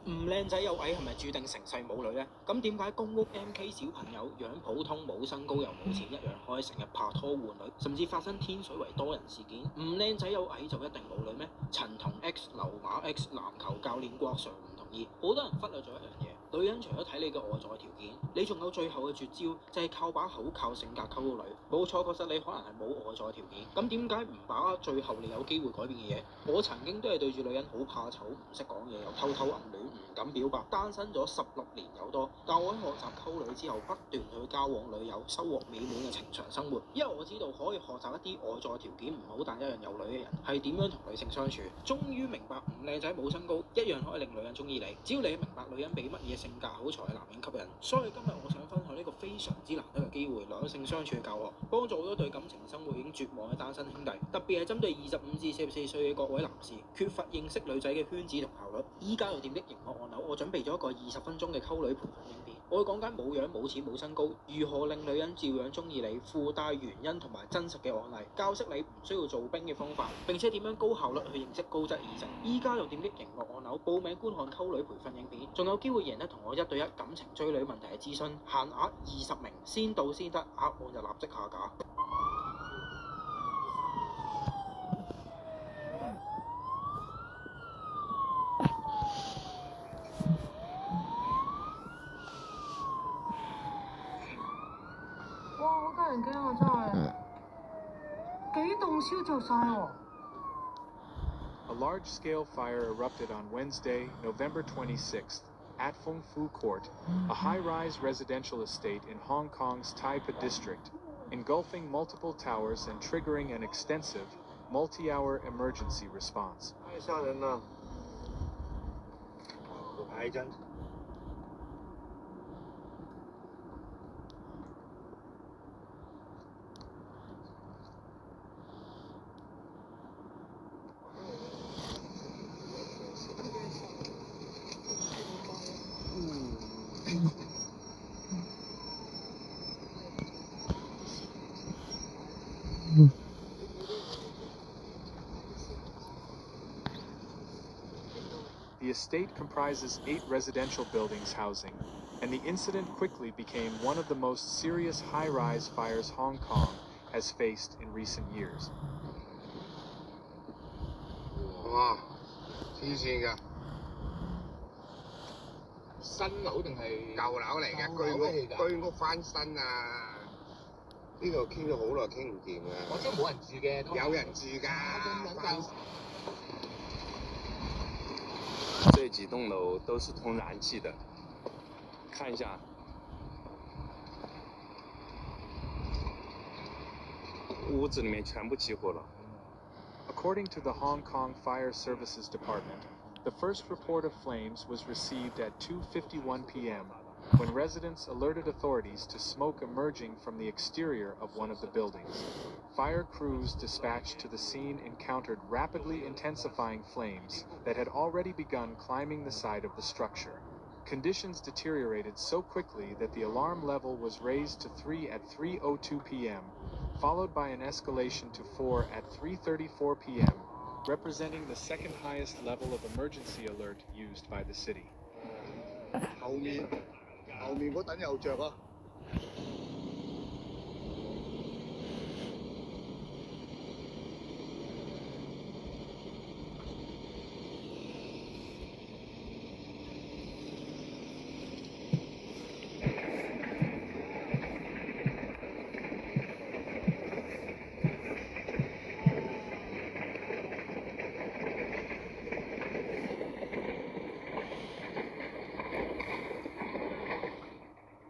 唔靚仔有矮係咪注定成世冇女呢？咁點解公屋 MK 小朋友樣普通冇身高又冇錢一樣可以成日拍拖換女，甚至發生天水圍多人事件？唔靚仔有矮就一定冇女咩？陳同 X 流馬 X 籃球教練郭 Sir 唔同意，好多人忽略咗一樣嘢。女人除咗睇你嘅外在條件，你仲有最後嘅絕招，就係靠把口靠性格溝女。冇錯，確實你可能係冇外在條件，咁點解唔把握最後你有機會改變嘅嘢？我曾經都係對住女人好怕醜，唔識講嘢，又偷偷暗戀，唔敢表白，單身咗16年有多。但我喺學習溝女之後，不斷去交往女友，收穫美滿嘅情場生活。因為我知道可以學習一啲外在條件唔好但一樣有女嘅人係點樣同女性相處。終於明白唔靚仔冇身高一樣可以令女人中意你，只要你明白女人俾乜嘢性格好才係男人吸引。所以今日我想分享呢個非常之難得嘅機會，兩性相處嘅教學，幫助好多對感情生活已經絕望嘅單身兄弟，特別係針對25至44歲嘅各位男士，缺乏認識女仔嘅圈子同效率。依家又點擊熒幕按鈕，我準備咗一個20分鐘嘅溝女培訓影片，我會講緊冇樣冇錢冇身高，如何令女人照樣中意你，附帶原因同埋真實嘅案例，教識你唔需要做兵嘅方法，並且點樣高效率去認識高質異性。依家就點擊熒幕按鈕報名觀看溝女培訓影片，仲有機會贏得同我1對1感情追女問題嘅諮詢，限額20名，先到先得，額滿就立即下架。哇！好得人驚啊，真係幾棟燒着晒喎。A large-scale fire erupted on Wednesday, November 26th, at Fung Fu Court, a high-rise residential estate in Hong Kong's Tai Pa district, engulfing multiple towers and triggering an extensive, multi-hour emergency response. 太吓人了！我拍一张。The estate comprises 8 residential buildings housing, and the incident quickly became one of the most serious high-rise fires Hong Kong has faced in recent years. 哇！黐線㗎！新樓定係舊樓嚟嘅？居屋翻新啊！呢度傾咗好耐，傾唔掂啊！我知冇人住嘅，有人住㗎，翻。这几栋楼都是通燃气的，看一下。屋子里面全部起火了。 According to the Hong Kong Fire Services Department, the first report of flames was received at 2:51 p.m. when residents alerted authorities to smoke emerging from the exterior of one of the buildings. Fire crews dispatched to the scene encountered rapidly intensifying flames that had already begun climbing the side of the structure. Conditions deteriorated so quickly that the alarm level was raised to 3 at 3:02 p.m., followed by an escalation to 4 at 3:34 p.m., representing the second highest level of emergency alert used by the city. 後面嗰等又着啊！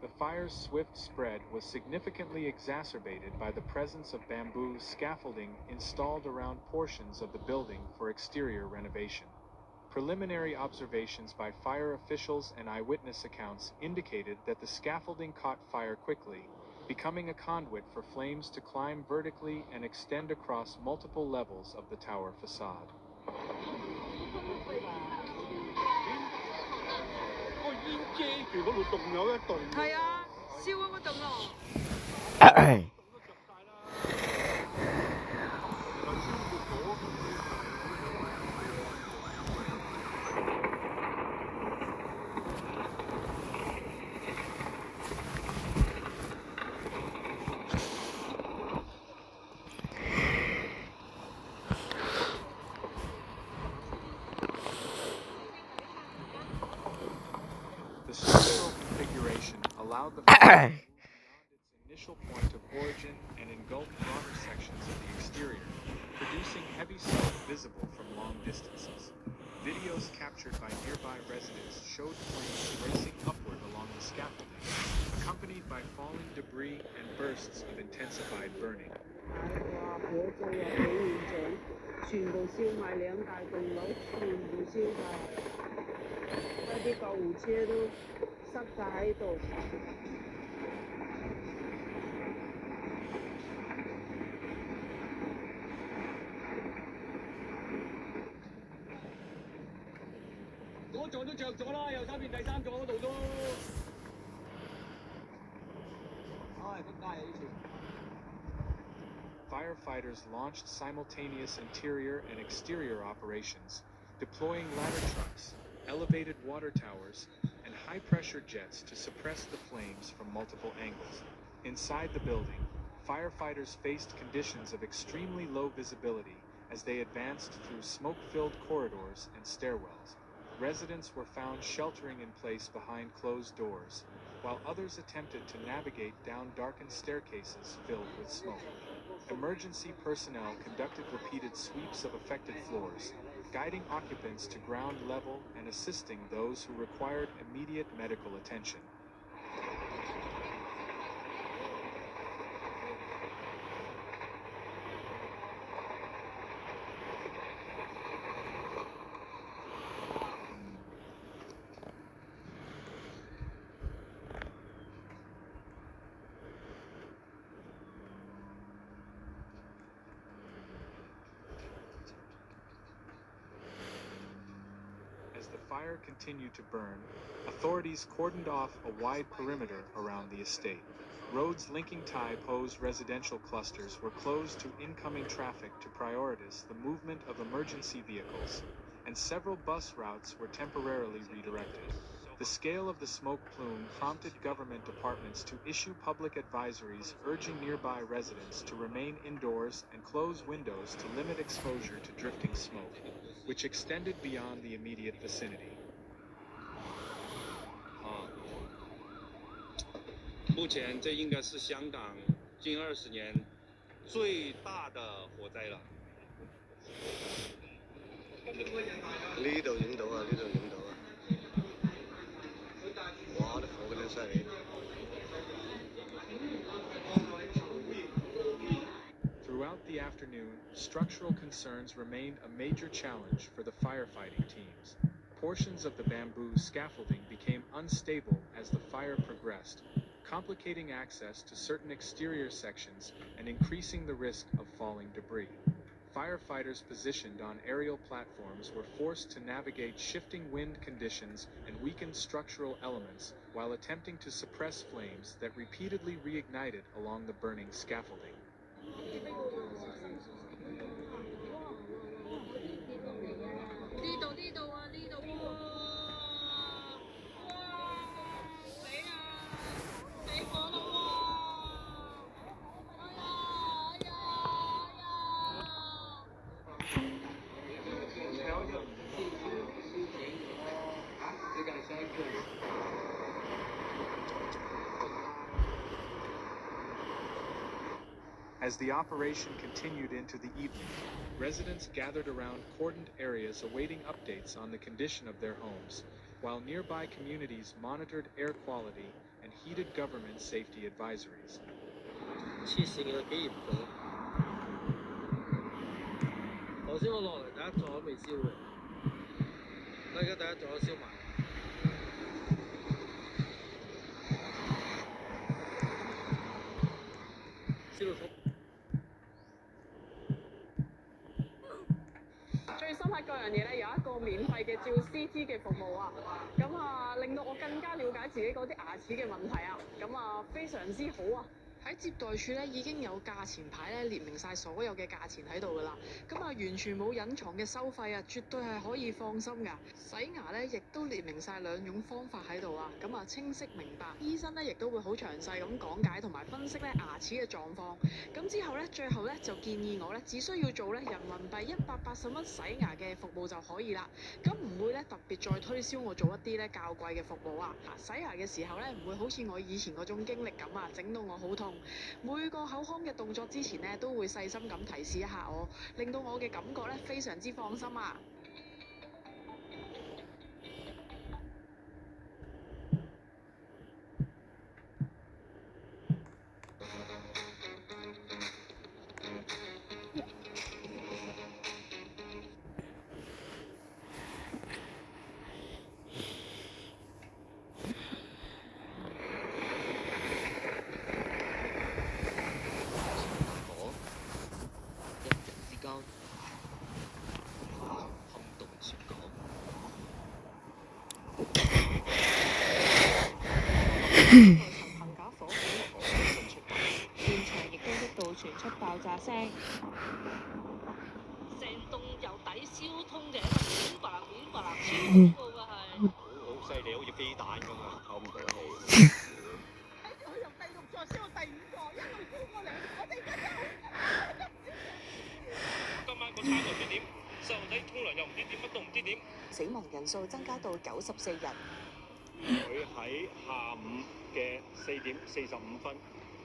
The fire's swift spread was significantly exacerbated by the presence of bamboo scaffolding installed around portions of the building for exterior renovation. Preliminary observations by fire officials and eyewitness accounts indicated that the scaffolding caught fire quickly, becoming a conduit for flames to climb vertically and extend across multiple levels of the tower facade. 個煙遮住嗰度仲有一棟。係啊，燒嗰個棟咯。The structural configuration allowed the fire to move beyond its initial point of origin and engulf broader sections of the exterior, producing heavy smoke visible from long distances. Videos captured by nearby residents showed flames racing upward along the scaffolding, accompanied by falling debris and bursts of intensified burning. 火災入起現場，全部燒埋兩大棟樓，全部燒晒，啲救護車都塞晒喺度。嗰座都着咗啦，右手邊第三座嗰度都。唉，仆街啊！呢次。 Firefighters launched simultaneous interior and exterior operations, deploying ladder trucks, elevated water towers, and high-pressure jets to suppress the flames from multiple angles. Inside the building, firefighters faced conditions of extremely low visibility as they advanced through smoke-filled corridors and stairwells. Residents were found sheltering in place behind closed doors, while others attempted to navigate down darkened staircases filled with smoke. Emergency personnel conducted repeated sweeps of affected floors, guiding occupants to ground level and assisting those who required immediate medical attention. fire continued to burn, authorities cordoned off a wide perimeter around the estate. Roads linking Tai Po's residential clusters were closed to incoming traffic to prioritize the movement of emergency vehicles, and several bus routes were temporarily redirected. The scale of the smoke plume prompted government departments to issue public advisories urging nearby residents to remain indoors and close windows to limit exposure to drifting smoke, which extended beyond the immediate vicinity. 目前这应该是香港近20年最大的火灾了。呢度影到啊，呢度影到啊！哇，啲火咁樣犀利！ Throughout the afternoon, structural concerns remained a major challenge for the firefighting teams. Portions of the bamboo scaffolding became unstable as the fire progressed, complicating access to certain exterior sections and increasing the risk of falling debris. Firefighters positioned on aerial platforms were forced to navigate shifting wind conditions and weakened structural elements while attempting to suppress flames that repeatedly reignited along the burning scaffolding. 呢個係 As the operation continued into the evening, residents gathered around cordoned areas awaiting updates on the condition of their homes, while nearby communities monitored air quality and heeded government safety advisories. 黐線嘅幾嚴重！頭先我落嚟第一座都未燒嘅，我而家第一座都燒埋。燒到痛！ 最深刻嗰樣嘢咧，有一個免費嘅照 CT 嘅服務啊，咁啊令到我更加了解自己嗰啲牙齒嘅問題啊，咁啊非常之好啊！ 喺接待處咧已經有價錢牌咧列明晒所有嘅價錢喺度㗎啦，咁啊完全冇隱藏嘅收費啊，絕對係可以放心㗎。洗牙咧亦都列明晒2種方法喺度啊，咁啊清晰明白。醫生咧亦都會好詳細咁講解同埋分析咧牙齒嘅狀況。咁之後咧最後咧就建議我咧只需要做咧人民幣180蚊洗牙嘅服務就可以啦，咁唔會咧特別再推銷我做一啲咧較貴嘅服務啊。洗牙嘅時候咧唔會好似我以前嗰種經歷咁啊，整到我好痛。 每個口腔嘅動作之前咧，都會細心咁提示一下我，令到我嘅感覺咧非常之放心啊！憑架火警火迅速出動，現場亦都一度傳出爆炸聲，成棟由底燒通嘅，亂白超高㗎係，好犀利，好似飛彈咁啊，透唔到氣。睇住佢由第6座燒到第5座，一路燒過嚟，我哋真係今晚個餐又唔知點，細路仔沖涼又唔知點，乜都唔知點。死亡人數增加到94人。 佢喺下午嘅4點45分，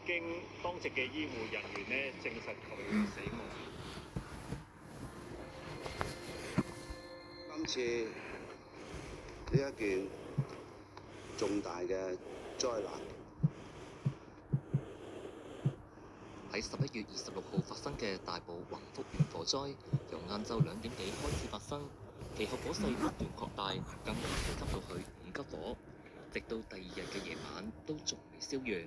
經當值嘅醫護人員咧證實佢死亡。今次呢一件重大嘅災難，喺11月26號發生嘅大埔宏福苑火災，由晏晝2點幾開始發生，其後火勢不斷擴大，更加升級到去5級火。 直到第2日嘅夜晚都仲未燒完，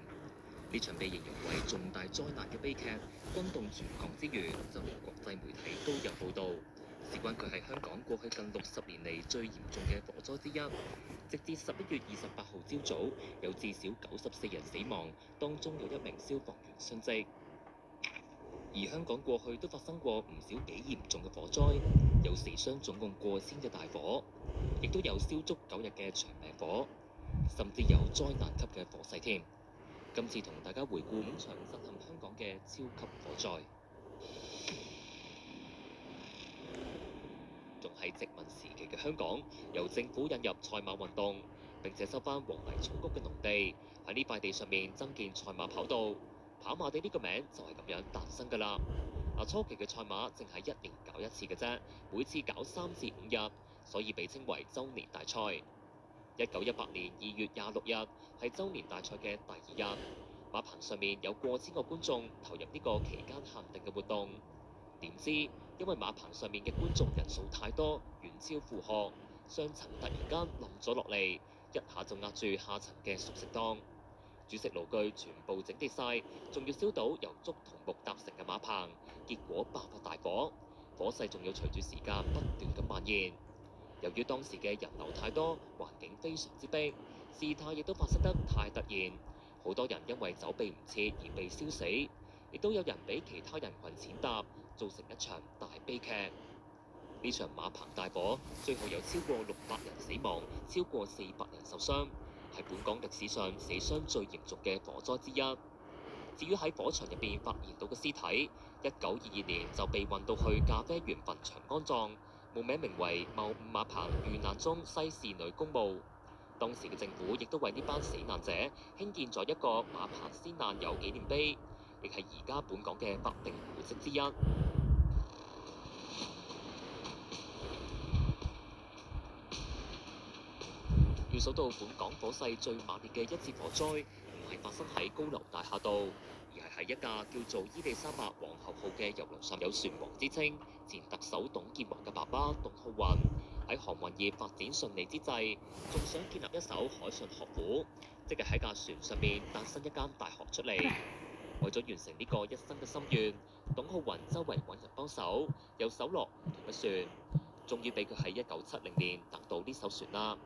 呢場被形容為重大災難嘅悲劇，轟動全港之餘，就連國際媒體都有報導。事關佢係香港過去近60年嚟最嚴重嘅火災之一。直至11月28號朝早，有至少94人死亡，當中有1名消防員殉職。而香港過去都發生過唔少幾嚴重嘅火災，有死傷總共過千嘅大火，亦都有燒足9日嘅長命火，甚至有災難級嘅火勢添。今次同大家回顧5場震撼香港嘅超級火災。仲係殖民時期嘅香港，由政府引入賽馬運動，並且收翻黃泥草谷嘅農地，喺呢塊地上面增建賽馬跑道。跑馬地呢個名就係咁樣誕生㗎啦。初期嘅賽馬淨係1年搞1次嘅啫，每次搞3至5日，所以被稱為週年大賽。1918年2月26日係週年大賽嘅第2日，馬棚上面有過千個觀眾投入呢個期間限定嘅活動。點知因為馬棚上面嘅觀眾人數太多，遠超負荷，上層突然間冧咗落嚟，一下就壓住下層嘅熟食檔。主食爐具全部整跌晒，仲要燒到由竹同木搭成嘅馬棚，結果爆發大火，火勢仲要隨住時間不斷咁蔓延。由於當時嘅人流太多，環境非常之逼，事態亦都發生得太突然，好多人因為走避唔切而被燒死，亦都有人俾其他人群踐踏，造成一場大悲劇。呢場馬棚大火最後有超過600人死亡，超過400人受傷，係本港歷史上死傷最嚴重嘅火災之一。至於喺火場入邊發現到嘅屍體，1922年就被運到去咖啡園墳場安葬，墓名名為謬誤馬棚遇難中西侍女公墓。當時嘅政府亦都為呢班死難者興建咗一個馬棚先難友紀念碑，亦係而家本港嘅法定古蹟之一。要數到本港火勢最猛烈嘅一次火災，唔係發生喺高樓大廈度，而係喺一架叫做伊利沙伯皇后號嘅郵輪上有船王之稱，前特首董建華嘅爸爸董浩雲喺航運業發展順利之際，仲想建立一艘海上學府，即係喺架船上面誕生一間大學出嚟。為咗完成呢個一生嘅心願，董浩雲周圍揾人幫手，又搜羅唔同嘅船，終於俾佢喺1970年等到呢艘船啦。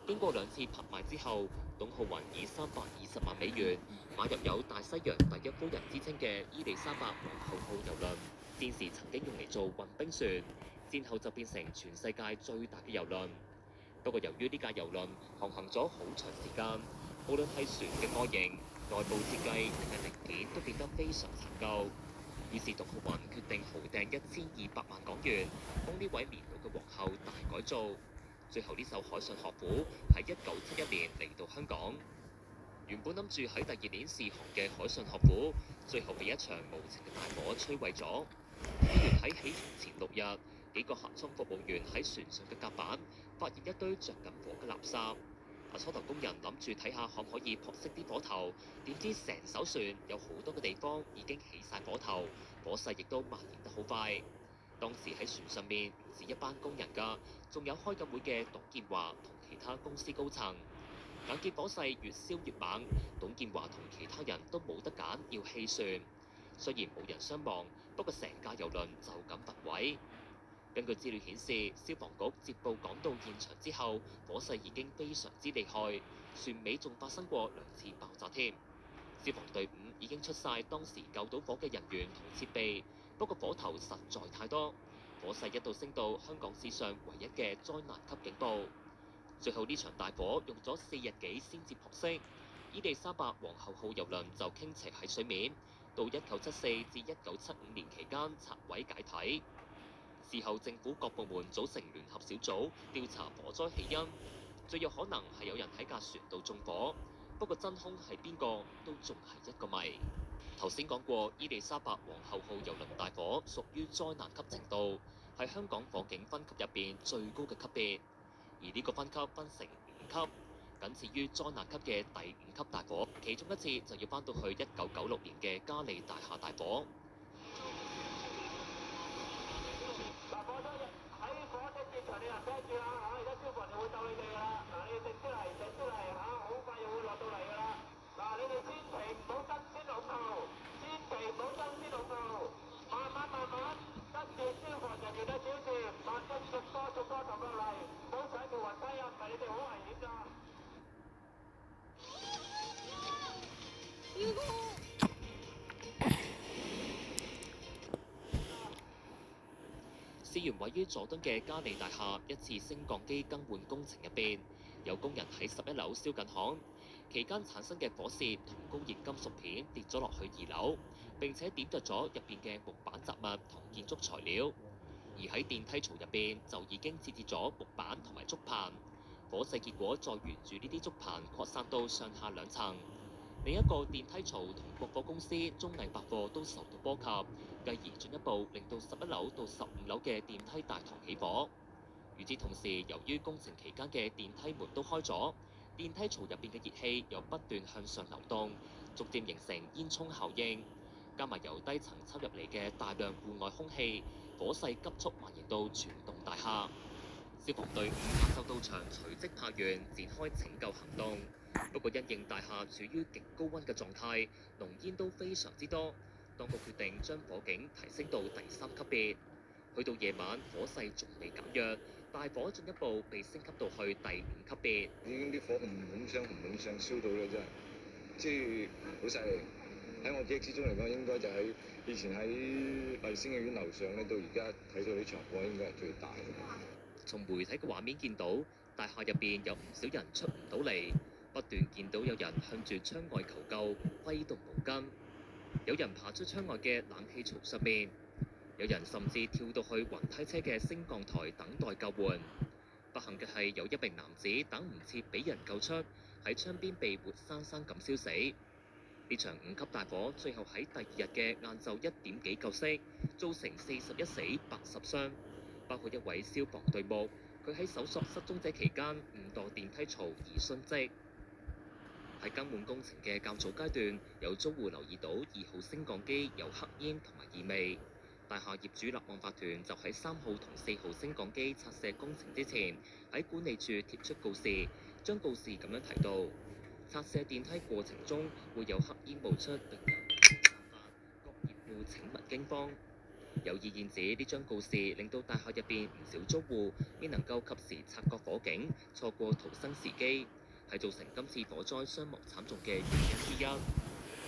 經過2次拍賣之後，董浩雲以320萬美元買入有大西洋第一夫人之稱嘅伊利沙伯皇后號郵輪，戰時曾經用嚟做運兵船，戰後就變成全世界最大嘅郵輪。不過由於呢架郵輪航行咗好長時間，無論係船嘅外形、內部設計定係零件都變得非常殘舊，於是董浩雲決定豪訂1200萬港元，幫呢位年老嘅皇后大改造。最後呢艘海上學府喺1971年嚟到香港。原本諗住喺第2年試航嘅海上學府，最後被一場無情嘅大火摧毀咗。竟然喺起航前6日，幾個客艙服務員喺船上嘅甲板發現一堆着緊火嘅垃圾。初頭工人諗住睇下可唔可以撲熄啲火頭，點知成艘船有好多嘅地方已經起晒火頭，火勢亦都蔓延得好快。當時喺船上面唔止一班工人㗎，仲有開緊會嘅董建華同其他公司高層。眼見火勢越燒越猛，董建華同其他人都冇得揀，要棄船。雖然冇人傷亡，不過成架郵輪就咁焚毀。根據資料顯示，消防局接報趕到現場之後，火勢已經非常之厲害，船尾仲發生過2次爆炸添。消防隊伍已經出晒當時救到火嘅人員同設備，不過火頭實在太多，火勢一度升到香港史上唯一嘅災難級警報。最後呢場大火用咗4日幾先至撲熄，伊利沙伯皇后號郵輪就傾斜喺水面，到1974至1975年期間拆毀解體。事後政府各部門組成聯合小組調查火災起因，最有可能係有人喺架船度縱火，不過真兇係邊個都仲係一個謎。頭先講過，伊利沙伯皇后號郵輪大火屬於災難級程度，係香港火警分級入邊最高嘅級別。而呢個分級分成5級，僅次於災難級嘅第5級大火。其中一次就要翻到去1996年嘅嘉利大廈大火。嗱，火災喺火警現場，你聽住啦嚇，而家消防就會救你哋㗎啦。嗱，你哋靜啲嚟嚇，好快就會落到嚟㗎啦。嗱，你哋千祈唔好爭先恐後，千祈唔好爭先恐後，慢慢跟住消防人員嘅指示。原位於佐敦嘅嘉利大廈一次升降機更換工程入邊，有工人喺11樓燒緊焊，期間產生嘅火舌同高熱金屬片跌咗落去2樓，並且點着咗入邊嘅木板雜物同建築材料。而喺電梯槽入邊就已經設置咗木板同埋竹棚，火勢結果再沿住呢啲竹棚擴散到上下2層。另一個電梯槽同國貨公司中藝百貨都受到波及，繼而進一步令到11樓到15樓嘅電梯大堂起火。與此同時，由於工程期間嘅電梯門都開咗，電梯槽入邊嘅熱氣又不斷向上流動，逐漸形成煙囪效應，加埋由低層抽入嚟嘅大量戶外空氣，火勢急速蔓延到全棟大廈。消防隊伍下晝到場，隨即派員展開拯救行動。不過因應大廈處於極高溫嘅狀態，濃煙都非常之多，當局決定將火警提升到第3級別。去到夜晚，火勢仲未減弱，大火進一步被升級到去第5級別。已經啲火紅上燒到啦，真係，即係好犀利。喺我記憶之中嚟講，應該就喺以前喺麗星嘅院樓上咧，到而家睇到呢場火應該係最大嘅。從媒體嘅畫面見到，大廈入邊有唔少人出唔到嚟，不斷見到有人向住窗外求救，揮動毛巾，有人爬出窗外嘅冷氣槽上面，有人甚至跳到去雲梯車嘅升降台等待救援。不幸嘅係，有一名男子等唔切俾人救出，喺窗邊被活生生咁燒死。呢場5級大火最後喺第2日嘅晏晝1點幾救熄，造成41死80傷，包括一位消防隊目，佢喺搜索失蹤者期間誤墮電梯槽而殉職。喺更換工程嘅較早階段，有租戶留意到2號升降機有黑煙同埋異味。大廈業主立案法團就喺3號同4號升降機拆卸工程之前，喺管理處貼出告示，將告示咁樣提到：拆卸電梯過程中會有黑煙冒出，並有爆發，各業戶請勿驚慌。有意見指呢張告示令到大廈入邊唔少租戶未能夠及時察覺火警，錯過逃生時機，係造成今次火災傷亡慘重嘅原因之一。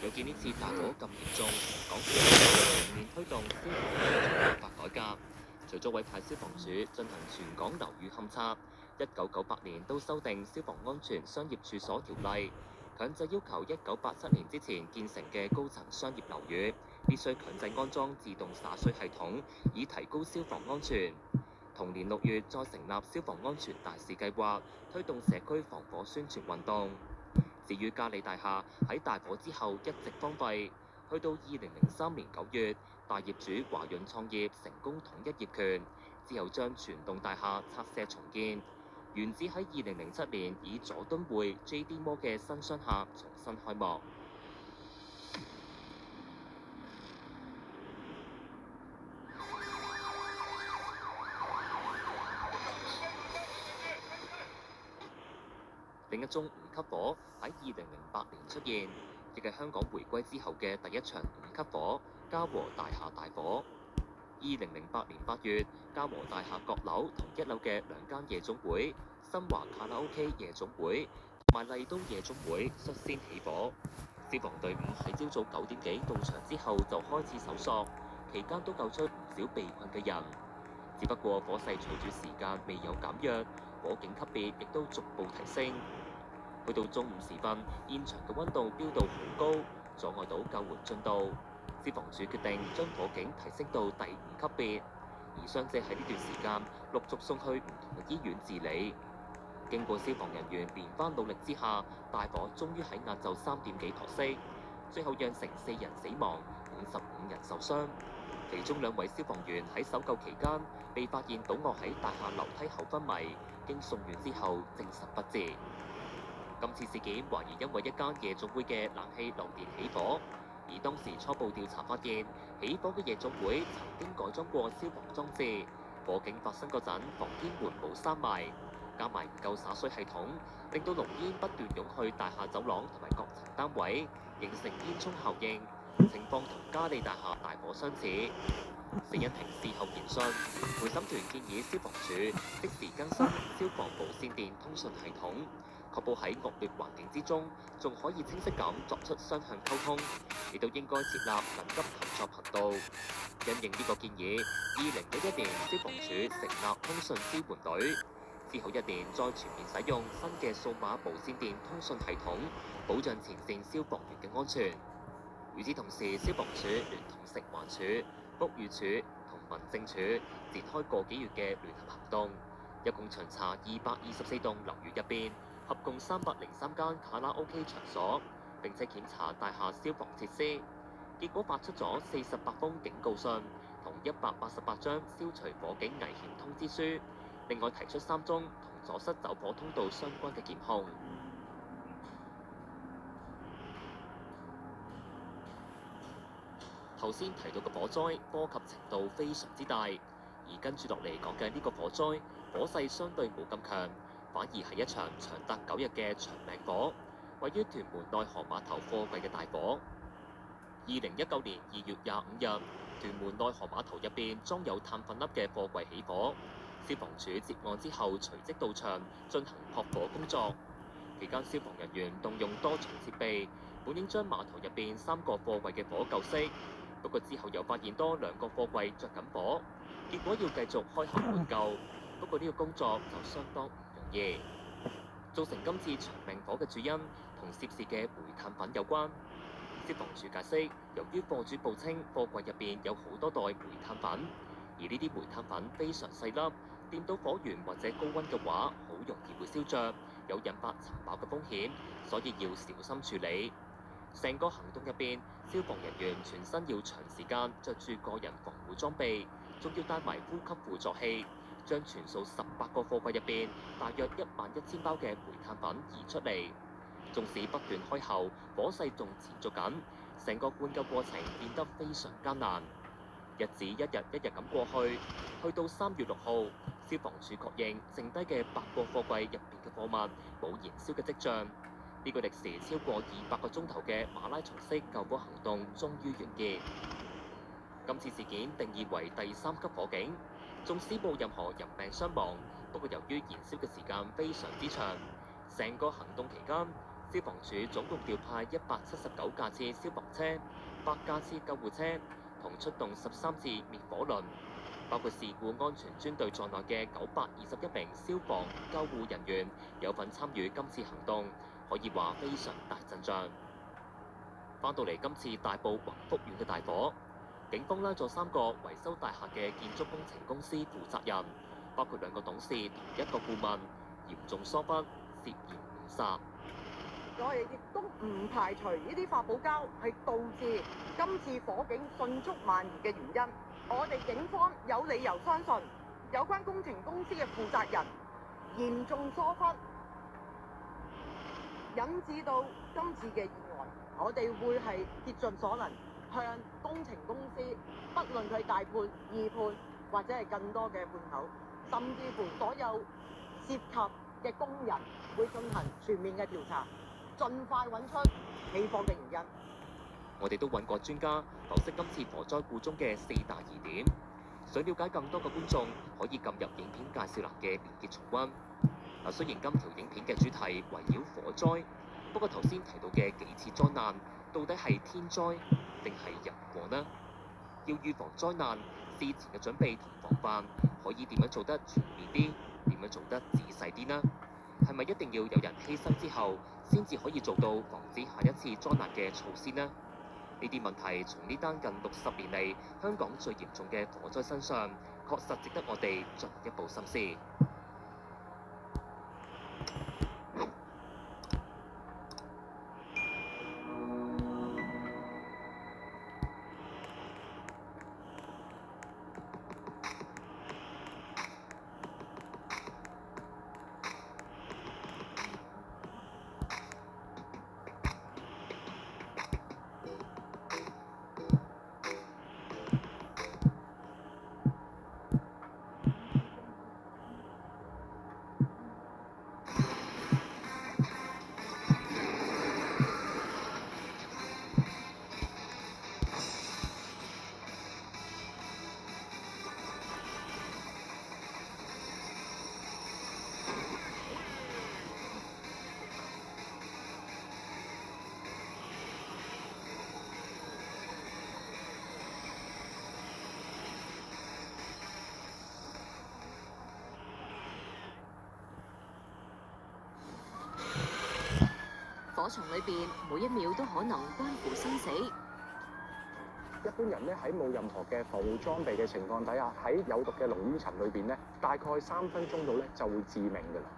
有見呢次大火咁嚴重，港府全面推動消防法改革，除咗委派消防處進行全港樓宇勘測，1998年都修訂消防安全商業處所條例，強制要求1987年之前建成嘅高層商業樓宇必須強制安裝自動灑水系統，以提高消防安全。同年6月再成立消防安全大使計劃，推動社區防火宣傳運動。至於嘉利大廈喺大火之後一直荒廢，去到2003年9月，大業主華潤創業成功統一業權，之後將全棟大廈拆卸重建。原址喺2007年以佐敦匯 JD Mall 嘅新商廈重新開幕。另一宗5級火喺2008年出現，亦係香港回歸之後嘅第一場5級火——嘉禾大廈大火。2008年8月，嘉禾大廈閣樓同1樓嘅2間夜總會——新華卡拉 OK 夜總會同埋麗都夜總會率先起火。消防隊伍喺朝早9點幾到場之後就開始搜索，期間都救出唔少被困嘅人。只不過火勢隨住時間未有減弱，火警級別亦都逐步提升。去到中午時分，現場嘅溫度飆到好高，阻礙到救援進度。消防處決定將火警提升到第5級別，而傷者喺呢段時間陸續送去唔同嘅醫院治理。經過消防人員連番努力之下，大火終於喺晏晝3點幾撲熄，最後釀成4人死亡，55人受傷。其中2位消防員喺搜救期間被發現倒臥喺大廈樓梯後昏迷，經送院之後證實不治。今次事件懷疑因為一間夜總會嘅冷氣漏電起火，而當時初步調查發現，起火嘅夜總會曾經改裝過消防裝置，火警發生嗰陣房間門冇閂埋，加埋唔夠灑水系統，令到濃煙不斷湧去大廈走廊同埋各層單位，形成煙囪效應，情況同嘉利大廈大火相似。死因庭事後研訊，陪審團建議消防處即時更新消防無線電通訊系統，確保喺惡劣環境之中仲可以清晰咁作出雙向溝通，亦都應該設立緊急求助頻度。因應呢個建議，2011年消防處成立通訊支援隊，之後1年再全面使用新嘅數碼無線電通訊系統，保障前線消防員嘅安全。與此同時，消防處聯同食環署、屋宇署同民政處展開個幾月嘅聯合行動，一共巡查224棟樓宇入邊，合共303間卡拉 OK 場所，並且檢查大廈消防設施。結果發出咗48封警告信同188張消除火警危險通知書，另外提出3宗同阻塞走火通道相關嘅檢控。頭先提到嘅火災波及程度非常之大，而跟住落嚟講嘅呢個火災，火勢相對冇咁強，反而係一場長達9日嘅長命火，位於屯門內河碼頭貨櫃嘅大火。2019年2月25日，屯門內河碼頭入邊裝有碳粉粒嘅貨櫃起火，消防處接案之後隨即到場進行撲火工作。期間消防人員動用多重設備，本應將碼頭入邊3個貨櫃嘅火救熄，不過之後又發現多2個貨櫃着緊火，結果要繼續開口灌救。不過呢個工作就相當唔容易，造成今次長命火嘅主因同涉事嘅煤炭粉有關。消防處解釋，由於貨主報稱貨櫃入邊有好多袋煤炭粉，而呢啲煤炭粉非常細粒，掂到火源或者高溫嘅話，好容易會燒着，有引發塵爆嘅風險，所以要小心處理。成個行動入邊，消防人員全身要長時間着住個人防護裝備，仲要帶埋呼吸輔助器，將全數18個貨櫃入邊大約11000包嘅煤炭粉移出嚟。縱使不斷開後，火勢仲持續緊，成個灌救過程變得非常艱難。日子一日一日咁過去，去到3月6號，消防處確認剩低嘅8個貨櫃入邊嘅貨物冇燃燒嘅跡象。呢個歷時超過200個鐘頭嘅馬拉松式救火行動終於完結。今次事件定義為第3級火警，縱使冇任何人命傷亡，不過由於燃燒嘅時間非常之長，成個行動期間，消防處總共調派179架次消防車、8架次救護車同出動13次滅火輪，包括事故安全專隊在內嘅921名消防救護人員有份參與今次行動，可以話非常大陣仗。翻到嚟今次大埔宏福苑嘅大火，警方拉咗3個維修大廈嘅建築工程公司負責人，包括2個董事同1個顧問，嚴重疏忽，涉嫌誤殺。我哋亦都唔排除呢啲發泡膠係導致今次火警迅速蔓延嘅原因。我哋警方有理由相信有關工程公司嘅負責人嚴重疏忽，引致到今次嘅意外。我哋會係竭盡所能向工程公司，不論佢大判、二判或者係更多嘅判口，甚至乎所有涉及嘅工人，會進行全面嘅調查。盡快揾出起火嘅原因。我哋都揾過專家剖析今次火災故中嘅4大疑點。想了解更多嘅觀眾，可以撳入影片介紹欄嘅連結重溫。雖然今條影片嘅主題圍繞火災，不過頭先提到嘅幾次災難，到底係天災定係人禍呢？要預防災難，事前嘅準備同防範可以點樣做得全面啲？點樣做得仔細啲呢？係咪一定要有人犧牲之後，先至可以做到防止下一次災難嘅措施呢？呢啲問題從呢單近60年嚟香港最嚴重嘅火災身上，確實值得我哋進一步深思。火場裏邊每一秒都可能關乎生死。一般人咧喺冇任何嘅防護裝備嘅情況底下，喺有毒嘅濃煙層裏邊咧，大概3分鐘到咧就會致命㗎啦。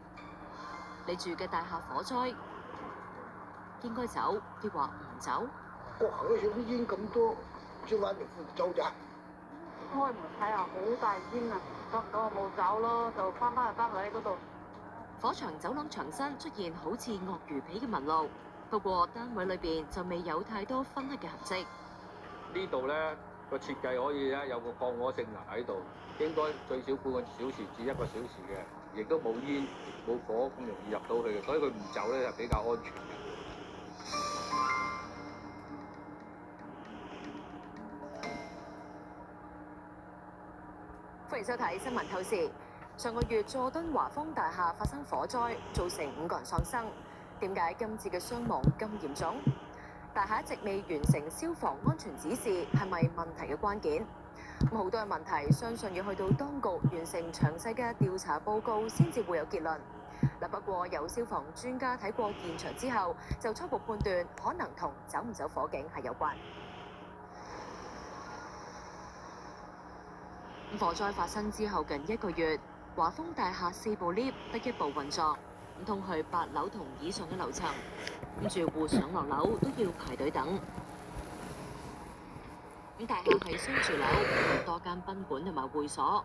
你住嘅大廈火災，應該走，抑或唔走？我口上煙咁多，轉彎唔走咋？開門睇下好大煙啊！得唔到我冇走咯，就翻去單位嗰度。火場走廊牆身出現好似鱷魚皮嘅紋路，不過單位裏邊就未有太多燻黑嘅痕跡。呢度咧個設計可以咧有個降火性能喺度，應該最少半個小時至1個小時嘅，亦都冇煙冇火咁容易入到去嘅，所以佢唔走咧就比較安全嘅。歡迎收睇新聞透視。上個月佐敦華豐大廈發生火災，造成5個人喪生。點解今次嘅傷亡咁嚴重？大廈一直未完成消防安全指示，係咪問題嘅關鍵？好多嘅問題，相信要去到當局完成詳細嘅調查報告先至會有結論。不過有消防專家睇過現場之後，就初步判斷可能同走唔走火警係有關。火災發生之後近1個月，華豐大廈4部 lift 得1部運作，通去8樓同以上嘅樓層。住戶上落樓都要排隊等。大廈係商住樓，有多間賓館同埋會所。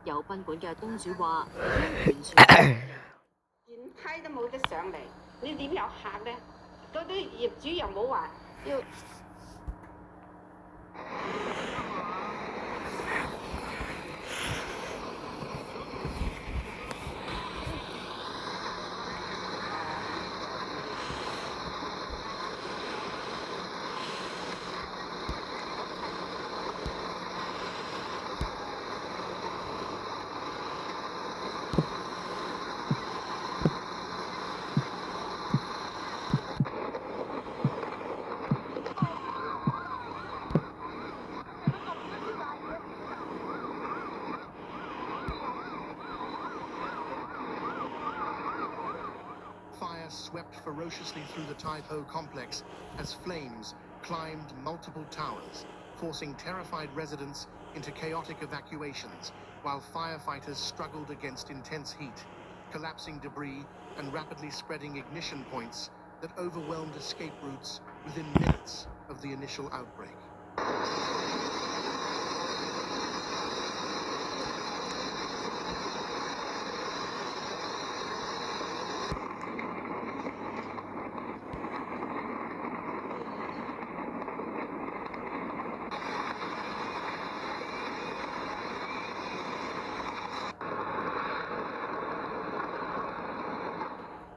有賓館嘅東主話：已經完全電梯都冇得上嚟，你點有客呢？嗰啲業主又冇話要。Swept ferociously through the Tai Po complex as flames climbed multiple towers, forcing terrified residents into chaotic evacuations, while firefighters struggled against intense heat, collapsing debris and rapidly spreading ignition points that overwhelmed escape routes within minutes of the initial outbreak.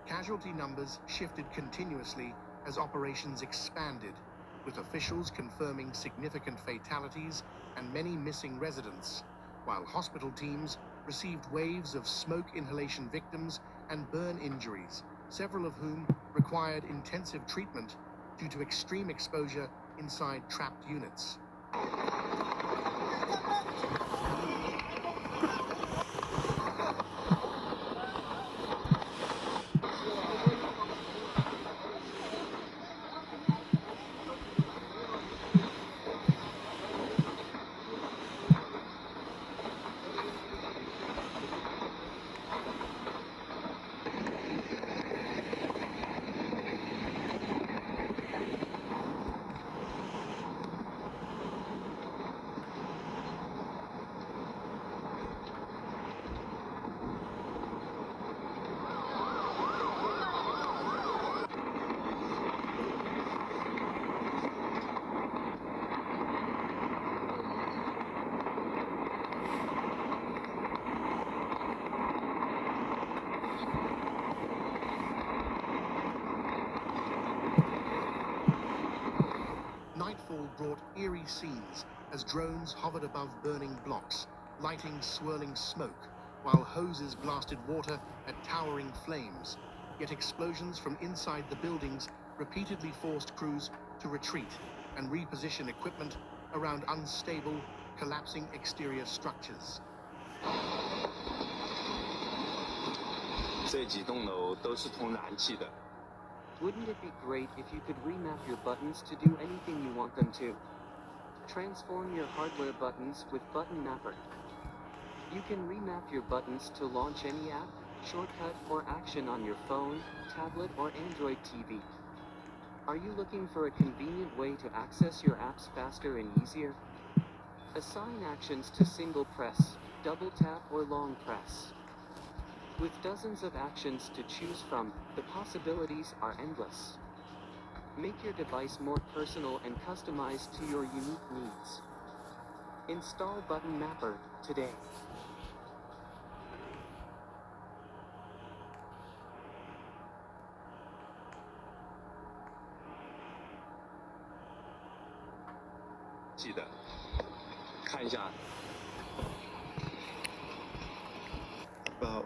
Casualty numbers shifted continuously as operations expanded, with officials confirming significant fatalities and many missing residents, while hospital teams received waves of smoke inhalation victims and burn injuries, several of whom required intensive treatment due to extreme exposure inside trapped units. Nightfall brought eerie scenes as drones hovered above burning blocks, lighting swirling smoke, while hoses blasted water at towering flames. Yet explosions from inside the buildings repeatedly forced crews to retreat and reposition equipment around unstable, collapsing exterior structures. 这几栋楼都是通燃气的， Wouldn't it be great if you could remap your buttons to do anything you want them to? Transform your hardware buttons with Button Mapper. You can remap your buttons to launch any app, shortcut, or action on your phone, tablet, or Android TV. Are you looking for a convenient way to access your apps faster and easier? Assign actions to single press, double tap, or long press. With dozens of actions to choose from, the possibilities are endless. Make your device more personal and customized to your unique needs. Install Button Mapper today. Wow.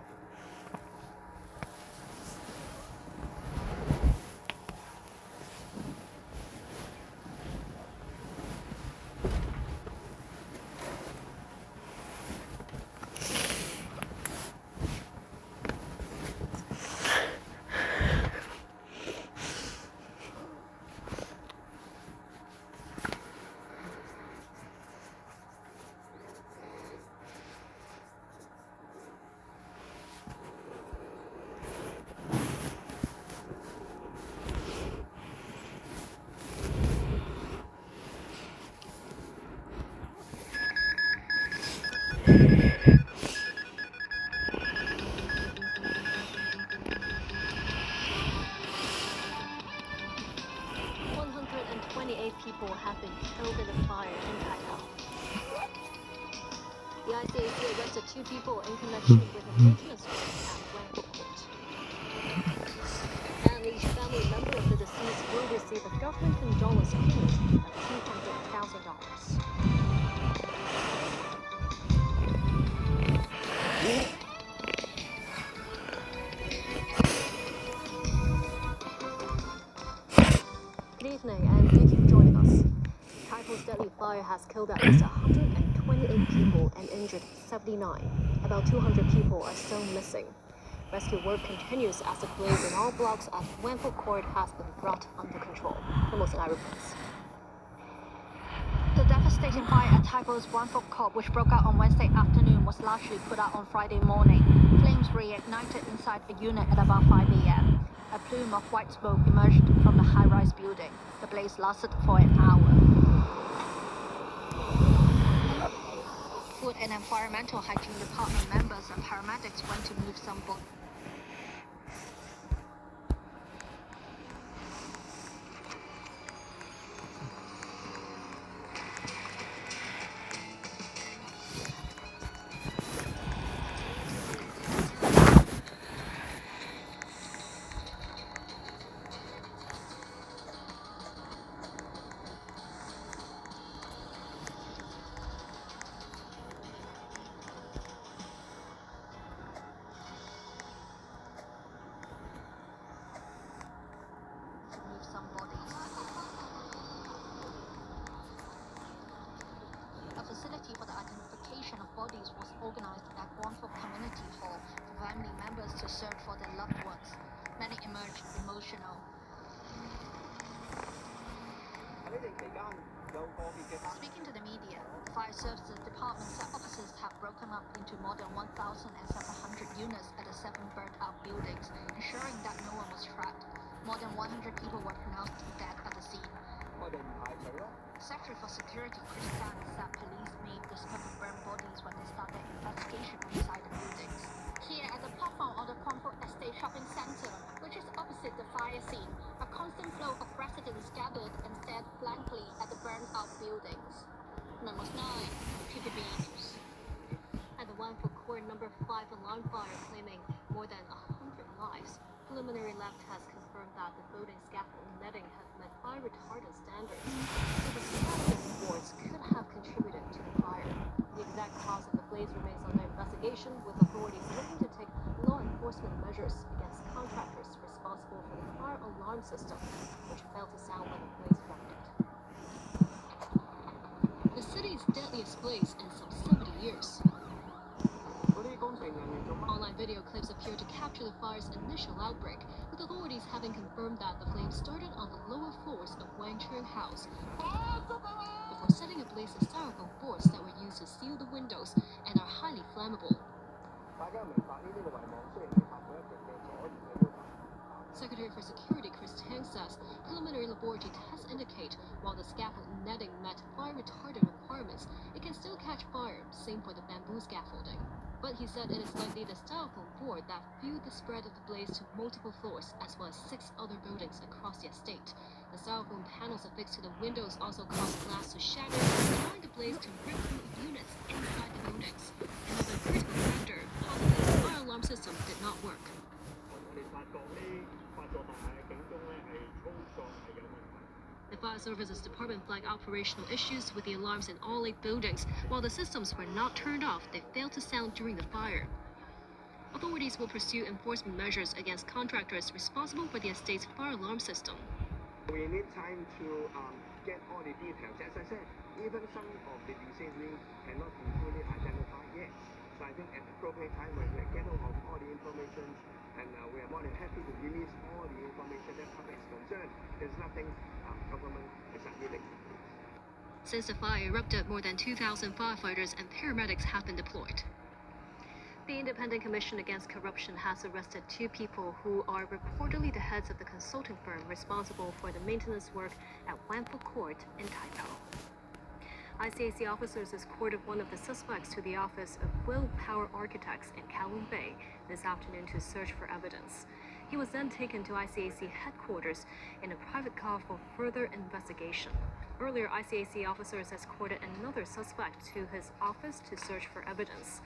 People have been killed in a fire in Taipei. The ICAC arrested 2 people in connection with a maintenance work at Wanfu Court. And each family member of the deceased will receive a government condolence payment of $200,000. Good evening, and thank you for joining us. Taipei's deadly fire has killed at least 128 people and injured 79. About 200 people are still missing. Rescue work continues as the blaze in all blocks at Wanfu Court has been brought under control. Formosa reports. The devastating fire at Taipei's Wanfu Court, which broke out on Wednesday afternoon, was largely put out on Friday morning. Flames reignited inside a unit at about 5 a.m. A plume of white smoke emerged from the high-rise building. The blaze lasted for an hour. Food and Environmental Hygiene Department members and paramedics went to move some bodies. A facility for the identification of bodies was organized at Wanfu Community Hall for family members to search for their loved ones. Many emerged emotional. Speaking to the media, the Fire Services Department said officers have broken up into more than 1,700 units at the 7 burned-out buildings, ensuring that no one was trapped. More than 100 people were pronounced dead at the scene. Secretary for Security Chris Tan said police may discover burned bodies when they start their investigation inside the buildings. Here at the platform of the Comfort Estate Shopping Center, which is opposite the fire scene, a constant flow of residents gathered and stared blankly at the burned-out buildings. Numbers 9, PPB News. At the Wanfu Court number 5 alarm fire claiming more than 100 lives, preliminary lab has confirmed that the building scaffold netting has met fire retardant standards, so the scaffold boards could have contributed to the fire. The exact cause of the blaze remains under investigation, with authorities looking to take law enforcement measures against contractors responsible for the fire alarm system, which failed to sound when the blaze erupted. The city's deadliest blaze in some 70 years. Online video clips appear to capture the fire's initial outbreak, with authorities having confirmed that the flames started on the lower floors of Wang Chung House before setting ablaze the styrofoam boards that were used to seal the windows and are highly flammable. Secretary for Security Chris Tang says preliminary laboratory tests indicate while the scaffold netting met fire retardant requirements, it can still catch fire, same for the bamboo scaffolding. But he said it is likely the styrofoam board that fueled the spread of the blaze to multiple floors, as well as 6 other buildings across the estate. The styrofoam panels affixed to the windows also caused glass to shatter, allowing the blaze to rip through units inside the buildings. Another critical factor, possibly the fire alarm system did not work. The Fire Services Department flagged operational issues with the alarms in all 8 buildings. While the systems were not turned off, they failed to sound during the fire. Authorities will pursue enforcement measures against contractors responsible for the estate's fire alarm system. We need time to get all the details. As I said, even some of the deceased we cannot be fully identified yet. So I think at the appropriate time when we get hold of all the information, and we are more than happy to release all the information that public is concerned. There's nothing government is admitting. Since the fire erupted, more than 2,000 firefighters and paramedics have been deployed. The Independent Commission Against Corruption has arrested 2 people who are reportedly the heads of the consulting firm responsible for the maintenance work at Wanfu Court in Taipo. ICAC officers escorted one of the suspects to the office of Will Power Architects in Kowloon Bay this afternoon to search for evidence. He was then taken to ICAC headquarters in a private car for further investigation. Earlier, ICAC officers escorted another suspect to his office to search for evidence.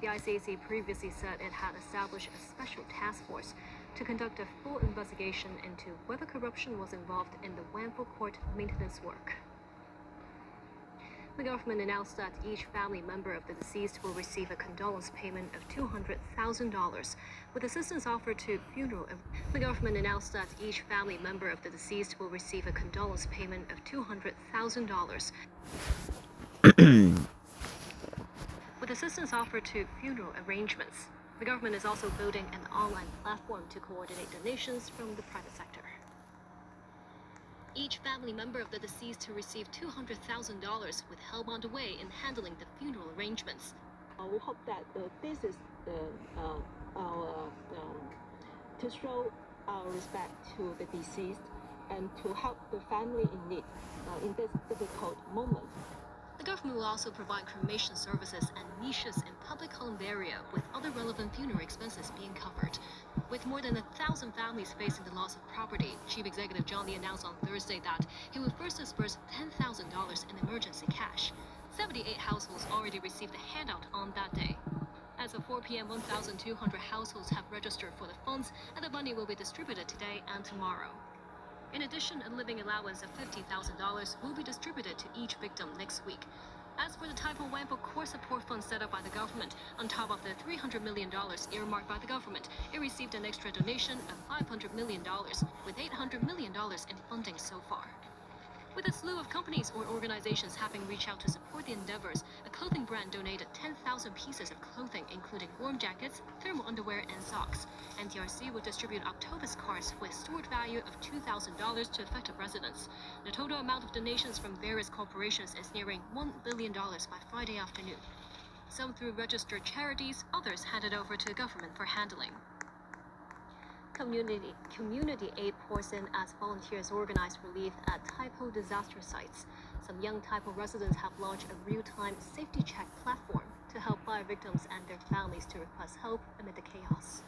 The ICAC previously said it had established a special task force to conduct a full investigation into whether corruption was involved in the Wanfu Court maintenance work. The government announced that each family member of the deceased will receive a condolence payment of $200,000, with assistance offered to funeral. The government announced that each family member of the deceased will receive a condolence payment of $200,000, with assistance offered to funeral arrangements. The government is also building an online platform to coordinate donations from the private sector. Each family member of the deceased to receive $200,000 with help on the way in handling the funeral arrangements. We hope that this is to show our respect to the deceased and to help the family in need in this difficult moment. The government will also provide cremation services and niches in public columbarium, with other relevant funeral expenses being covered. With more than 1,000 families facing the loss of property, Chief Executive John Lee announced on Thursday that he would first disburse $10,000 in emergency cash. 78 households already received a handout on that day. As of 4 p.m., 1,200 households have registered for the funds, and the money will be distributed today and tomorrow. In addition, a living allowance of $50,000 will be distributed to each victim next week. As for the Taipo Wanfu Court Support Fund set up by the government, on top of the $300 million earmarked by the government, it received an extra donation of $500 million, with $800 million in funding so far. With a slew of companies or organizations having reached out to support the endeavors, a clothing brand donated 10,000 pieces of clothing, including warm jackets, thermal underwear, and socks. NTRC will distribute Octopus cards with stored value of $2,000 to affected residents. The total amount of donations from various corporations is nearing $1 billion by Friday afternoon. Some through registered charities, others handed over to the government for handling. Community aid pours in as volunteers organize relief at Taipo disaster sites. Some young Taipo residents have launched a real-time safety check platform to help fire victims and their families to request help amid the chaos.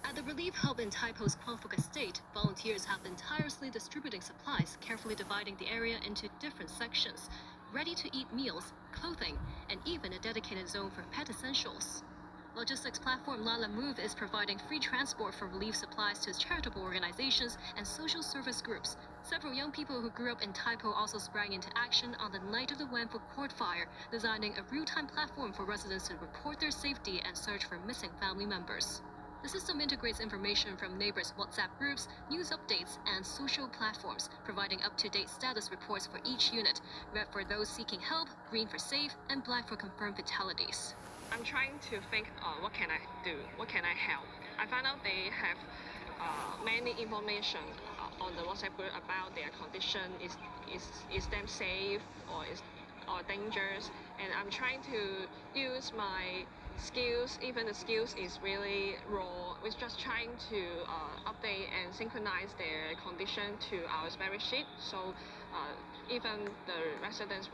At the relief hub in Taipo's Kwangfuk estate, volunteers have been tirelessly distributing supplies, carefully dividing the area into different sections, ready-to-eat meals, clothing, and even a dedicated zone for pet essentials. Logistics platform Lala Move is providing free transport for relief supplies to charitable organizations and social service groups. Several young people who grew up in Taipo also sprang into action on the night of the Wanfu Court fire, designing a real-time platform for residents to report their safety and search for missing family members. The system integrates information from neighbors' WhatsApp groups, news updates, and social platforms, providing up-to-date status reports for each unit, red for those seeking help, green for safe, and black for confirmed fatalities. I'm trying to think, what can I do? What can I help? I found out they have many information on the WhatsApp group about their condition. Is them safe or dangerous? And I'm trying to use my skills, even the skills is really raw. We're just trying to update and synchronize their condition to our spreadsheet. So even the residents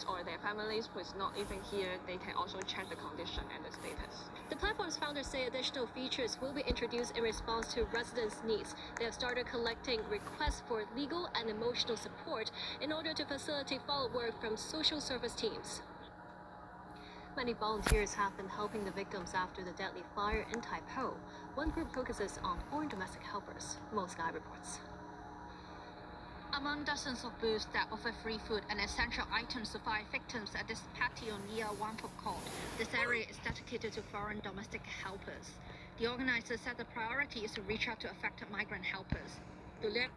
or their families who is not even here, they can also check the condition and the status. The platform's founders say additional features will be introduced in response to residents' needs. They have started collecting requests for legal and emotional support in order to facilitate follow-up work from social service teams. Many volunteers have been helping the victims after the deadly fire in Tai Po. One group focuses on foreign domestic helpers. Mo Sky reports. Among dozens of booths that offer free food and essential items to fire victims at this patio near Wang Fuk Court, this area is dedicated to foreign domestic helpers. The organizers said the priority is to reach out to affected migrant helpers. To let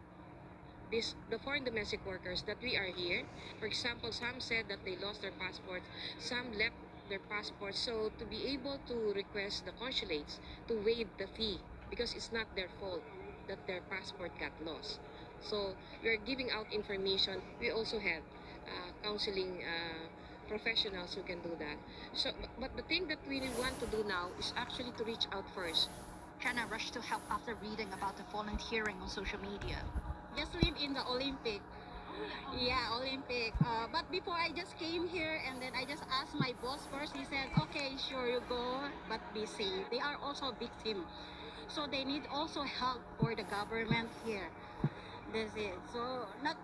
the foreign domestic workers that we are here, for example, some said that they lost their passports, some left their passports, so to be able to request the consulates to waive the fee because it's not their fault that their passport got lost. So we are giving out information. We also have counseling professionals who can do that. So, but the thing that we want to do now is actually to reach out first. China rushed to help after reading about the volunteering on social media. Just live in the Olympic. Yeah, Olympic. But before I just came here and then I just asked my boss first. He said, okay, sure, you go, but be safe. They are also victims. So they need also help for the government here. That's it. So not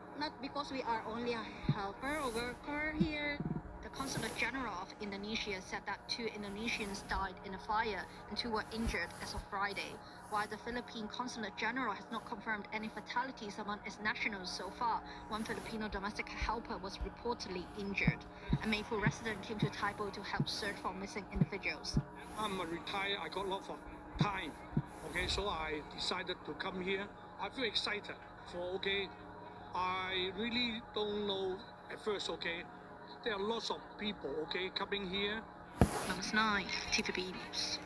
because we are only a helper or worker here. The Consulate General of Indonesia said that 2 Indonesians died in a fire and 2 were injured as of Friday, while the Philippine Consulate General has not confirmed any fatalities among its nationals so far. One Filipino domestic helper was reportedly injured. A Mayfu resident came to Tai Po to help search for missing individuals. I'm retired. I got lots of time. Okay, so I decided to come here. I feel excited. I really don't know at first, there are lots of people, coming here. Number 9, TVB News.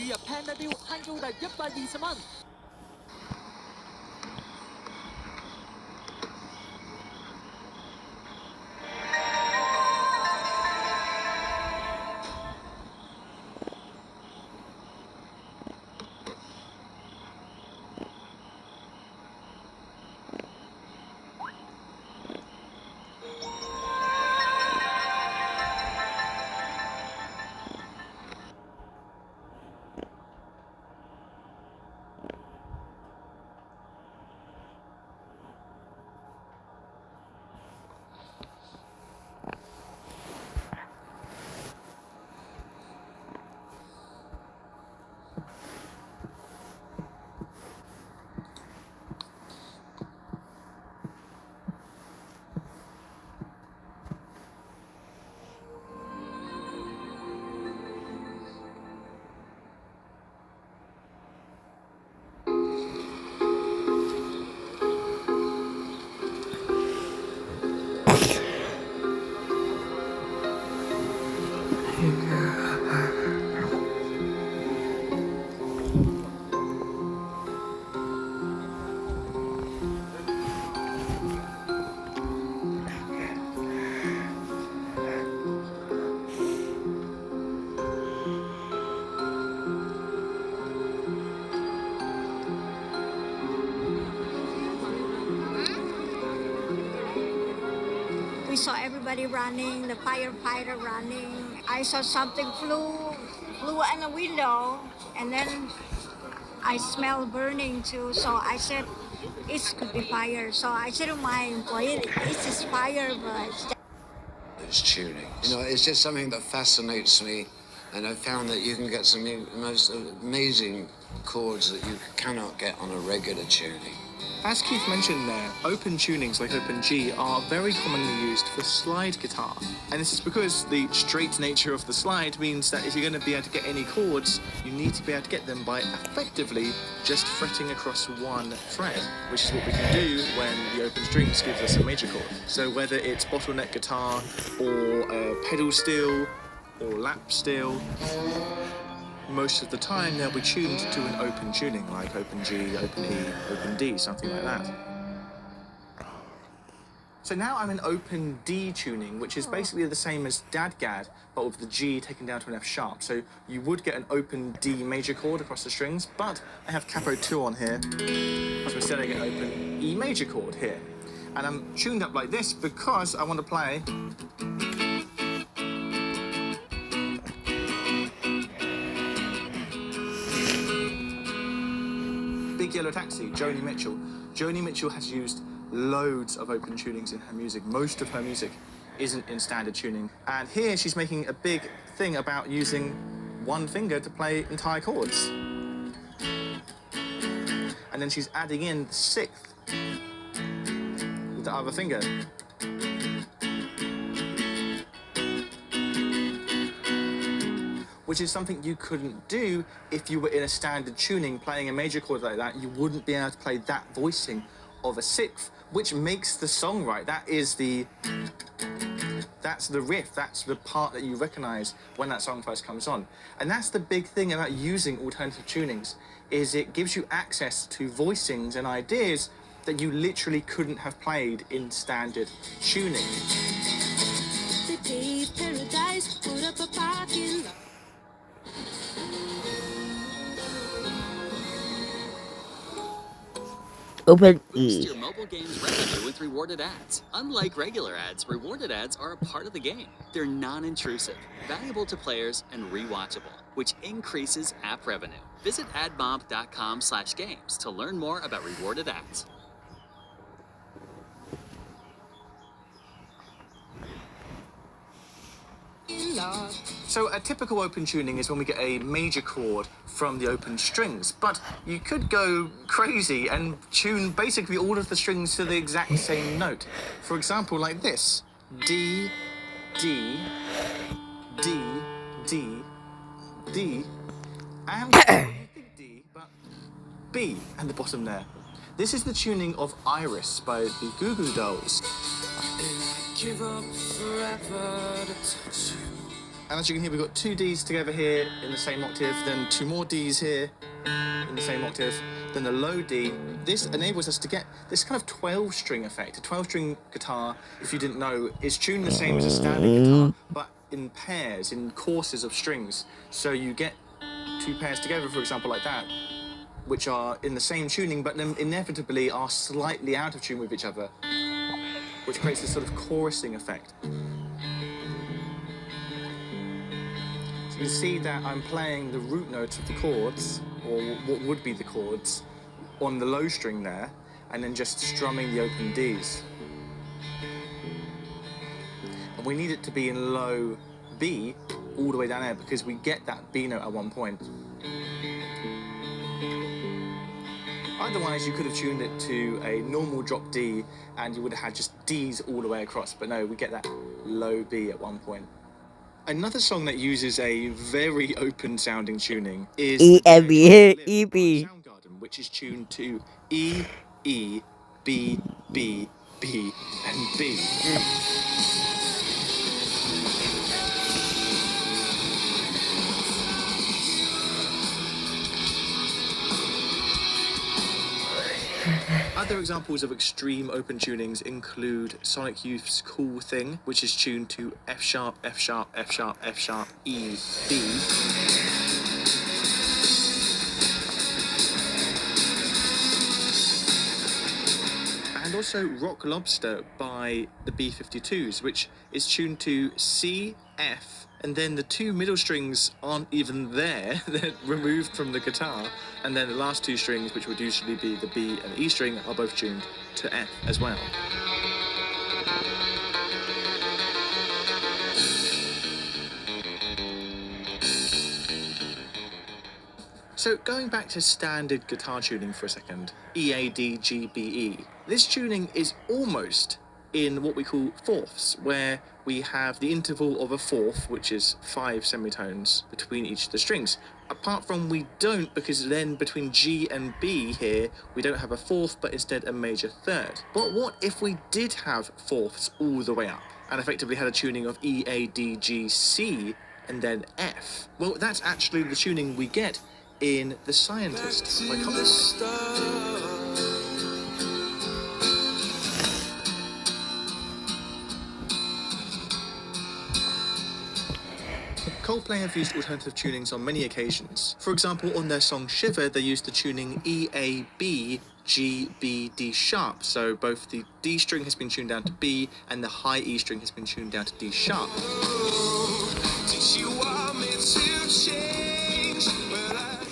入 Panda Deal 慳高達120蚊。We saw everybody running, the firefighter running. I saw something flew in the window, and then I smelled burning too. So I said, it could be fire. So I said to my employee, this is fire, but It's tuning. You know, it's just something that fascinates me, and I've found that you can get some most amazing chords that you cannot get on a regular tuning. As Keith mentioned there, open tunings like Open G are very commonly used for slide guitar. And this is because the straight nature of the slide means that if you're going to be able to get any chords, you need to be able to get them by effectively just fretting across one fret, which is what we can do when the open strings gives us a major chord. So whether it's bottleneck guitar or pedal steel or lap steel, most of the time they'll be tuned to an open tuning, like Open G, Open E, Open D, something like that. So now I'm in Open D tuning, which is basically the same as Dadgad, but with the G taken down to an F sharp. So you would get an Open D major chord across the strings, but I have Capo 2 on here, so instead I get Open E major chord here. And I'm tuned up like this because I want to play Big Yellow Taxi, Joni Mitchell. Joni Mitchell has used loads of open tunings in her music. Most of her music isn't in standard tuning. And here she's making a big thing about using one finger to play entire chords. And then she's adding in the sixth with the other finger. Which is something you couldn't do if you were in a standard tuning playing a major chord like that. You wouldn't be able to play that voicing of a sixth, which makes the song right. That's the riff, that's the part that you recognize when that song first comes on. And that's the big thing about using alternative tunings, is it gives you access to voicings and ideas that you literally couldn't have played in standard tuning. Paradise, put up a parking lot. Open Boost your mobile game's revenue with rewarded ads. Unlike regular ads, rewarded ads are a part of the game. They're non-intrusive, valuable to players, and rewatchable, which increases app revenue. Visit admob.com/games to learn more about rewarded ads. So a typical open tuning is when we get a major chord from the open strings, but you could go crazy and tune basically all of the strings to the exact same note. For example, like this: D, D, D, D, D, and D, but B at the bottom there. This is the tuning of Iris by the Goo Goo Dolls. Give up forever to touch you. And as you can hear, we've got 2 Ds together here in the same octave, then 2 more Ds here in the same octave, then a low D. This enables us to get this kind of 12-string effect. A 12-string guitar, if you didn't know, is tuned the same as a standard guitar, but in pairs, in courses of strings. So you get 2 pairs together, for example, like that, which are in the same tuning, but then inevitably are slightly out of tune with each other, which creates this sort of chorusing effect. You can see that I'm playing the root notes of the chords, or what would be the chords, on the low string there, and then just strumming the open Ds. And we need it to be in low B all the way down there because we get that B note at one point. Otherwise, you could have tuned it to a normal drop D and you would have had just Ds all the way across, but no, we get that low B at one point. Another song that uses a very open-sounding tuning is Soundgarden, which is tuned to E, E, B, B, B, and B. Other examples of extreme open tunings include Sonic Youth's Cool Thing, which is tuned to F sharp, F sharp, F sharp, F sharp, E, D. And also Rock Lobster by the B-52s, which is tuned to C, F, and then the 2 middle strings aren't even there, they're removed from the guitar, and then the last 2 strings, which would usually be the B and E string, are both tuned to F as well. So going back to standard guitar tuning for a second, E, A, D, G, B, E, this tuning is almost in what we call fourths, where we have the interval of a fourth, which is 5 semitones between each of the strings. Apart from we don't, because then between G and B here, we don't have a fourth, but instead a major third. But what if we did have fourths all the way up, and effectively had a tuning of E, A, D, G, C, and then F? Well, that's actually the tuning we get in The Scientist by Coldplay. Coldplay have used alternative tunings on many occasions. For example, on their song Shiver, they used the tuning E, A, B, G, B, D sharp. So both the D string has been tuned down to B and the high E string has been tuned down to D sharp.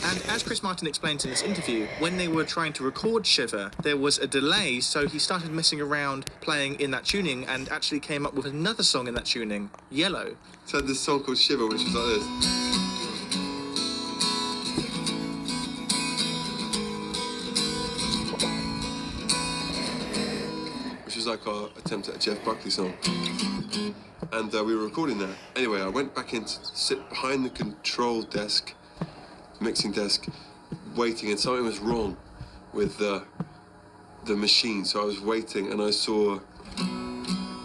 And as Chris Martin explains in this interview, when they were trying to record Shiver, there was a delay, so he started messing around playing in that tuning and actually came up with another song in that tuning, Yellow. So this song called Shiver, which was like this. Which is like our attempt at a Jeff Buckley song. And we were recording that. Anyway, I went back in to sit behind the control desk, mixing desk, waiting, and something was wrong with the machine. So I was waiting, and I saw.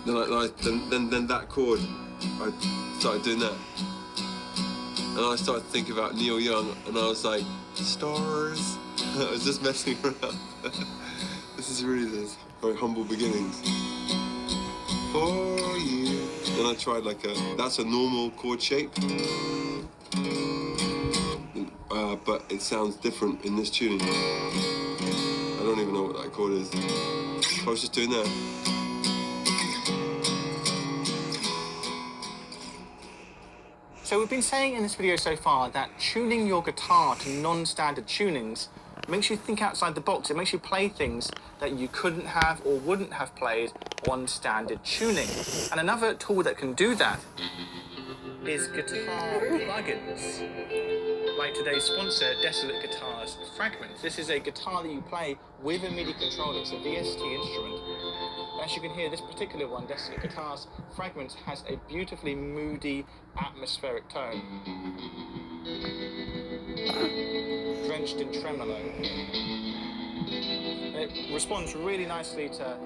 Then that chord, I started doing that, and I started thinking about Neil Young, and I was like, stars. I was just messing around. This is really this very humble beginnings. For you. Then I tried that's a normal chord shape. But it sounds different in this tuning. I don't even know what that chord is. I was just doing that. So we've been saying in this video so far that tuning your guitar to non-standard tunings makes you think outside the box. It makes you play things that you couldn't have or wouldn't have played on standard tuning. And another tool that can do that is guitar plugins. Like today's sponsor, Desolate Guitars Fragments. This is a guitar that you play with a MIDI controller. It's a VST instrument. As you can hear, this particular one, Desolate Guitars Fragments, has a beautifully moody, atmospheric tone. Drenched in tremolo. And it responds really nicely to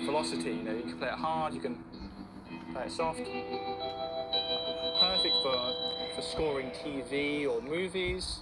velocity. You know, you can play it hard, you can play it soft. for scoring TV or movies.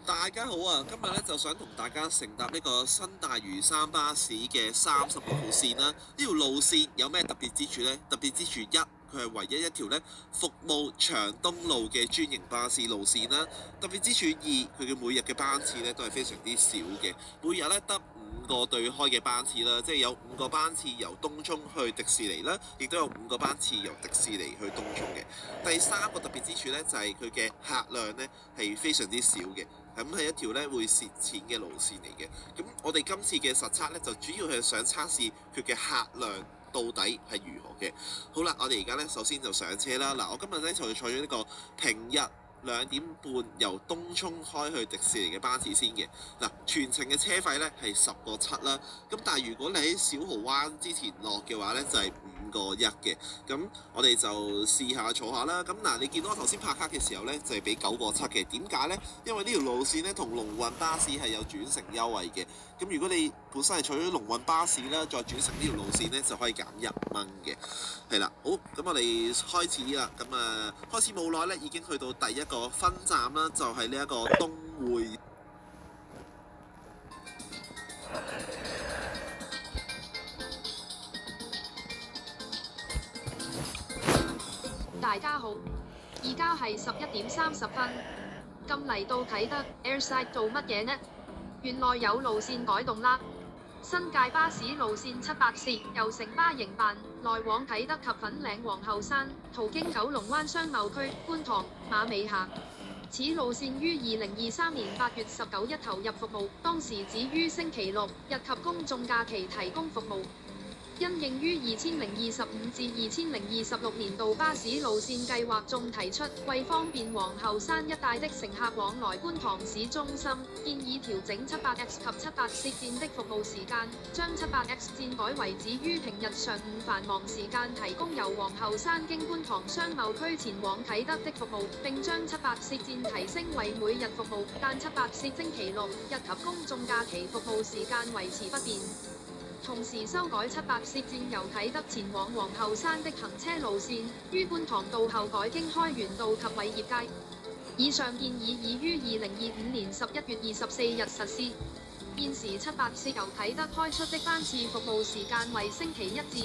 大家好啊！今日咧就想同大家乘搭呢個新大嶼山巴士嘅36號線啦。呢條路線有咩特別之處呢？特別之處一，佢係唯一一條咧服務長東路嘅專營巴士路線啦。特別之處二，佢嘅每日嘅班次咧都係非常之少嘅，每日咧得5個對開嘅班次啦，即係有5個班次由東涌去迪士尼啦，亦都有5個班次由迪士尼去東涌嘅。第三個特別之處咧就係佢嘅客量咧係非常之少嘅。咁係一條咧會蝕錢嘅路線嚟嘅。咁我哋今次嘅實測咧就主要係想測試佢嘅客量到底係如何嘅。好啦，我哋而家咧首先就上車啦。嗱，我今日咧就坐咗呢個平日2點半由東涌開去迪士尼嘅班次先嘅。嗱，全程嘅車費咧係10個7啦。咁但係如果你喺小蠔灣之前落嘅話咧，就係5個1嘅。咁我哋就試下坐下啦。咁嗱，你見到我頭先拍卡嘅時候咧，就係俾9個7嘅。點解咧？因為呢條路線咧同龍運巴士係有轉乘優惠嘅。咁如果你本身係坐咗龍運巴士啦，再轉乘呢條路線咧，就可以減1蚊嘅。係啦，好，咁我哋開始啦。咁開始冇耐咧，已經去到第一個分站啦，就係呢一個東匯。大家好，而家係11點30分。咁嚟到啟德 Airside 做乜嘢呢？原來有路線改動啦。新界巴士路線700線由城巴營辦，來往啟德及粉嶺皇后山，途經九龍灣商貿區、觀塘、馬尾下。此路線於2023年8月19日投入服務，當時只於星期六日及公眾假期提供服務。因應於2025至2026年度巴士路線計劃中提出，為方便皇后山一帶的乘客往來觀塘市中心，建議調整700X 及780線的服務時間，將700X線改為只於平日上午繁忙時間提供由皇后山經觀塘商貿區前往啟德的服務，並將780線提升為每日服務，但780線星期六日及公眾假期服務時間維持不變。同時修改780線由啟德前往皇后山的行車路線，於觀塘道後改經開源道及偉業街。以上建議已於2025年11月24日實施。現時780由啟德開出的班次服務時間為星期1至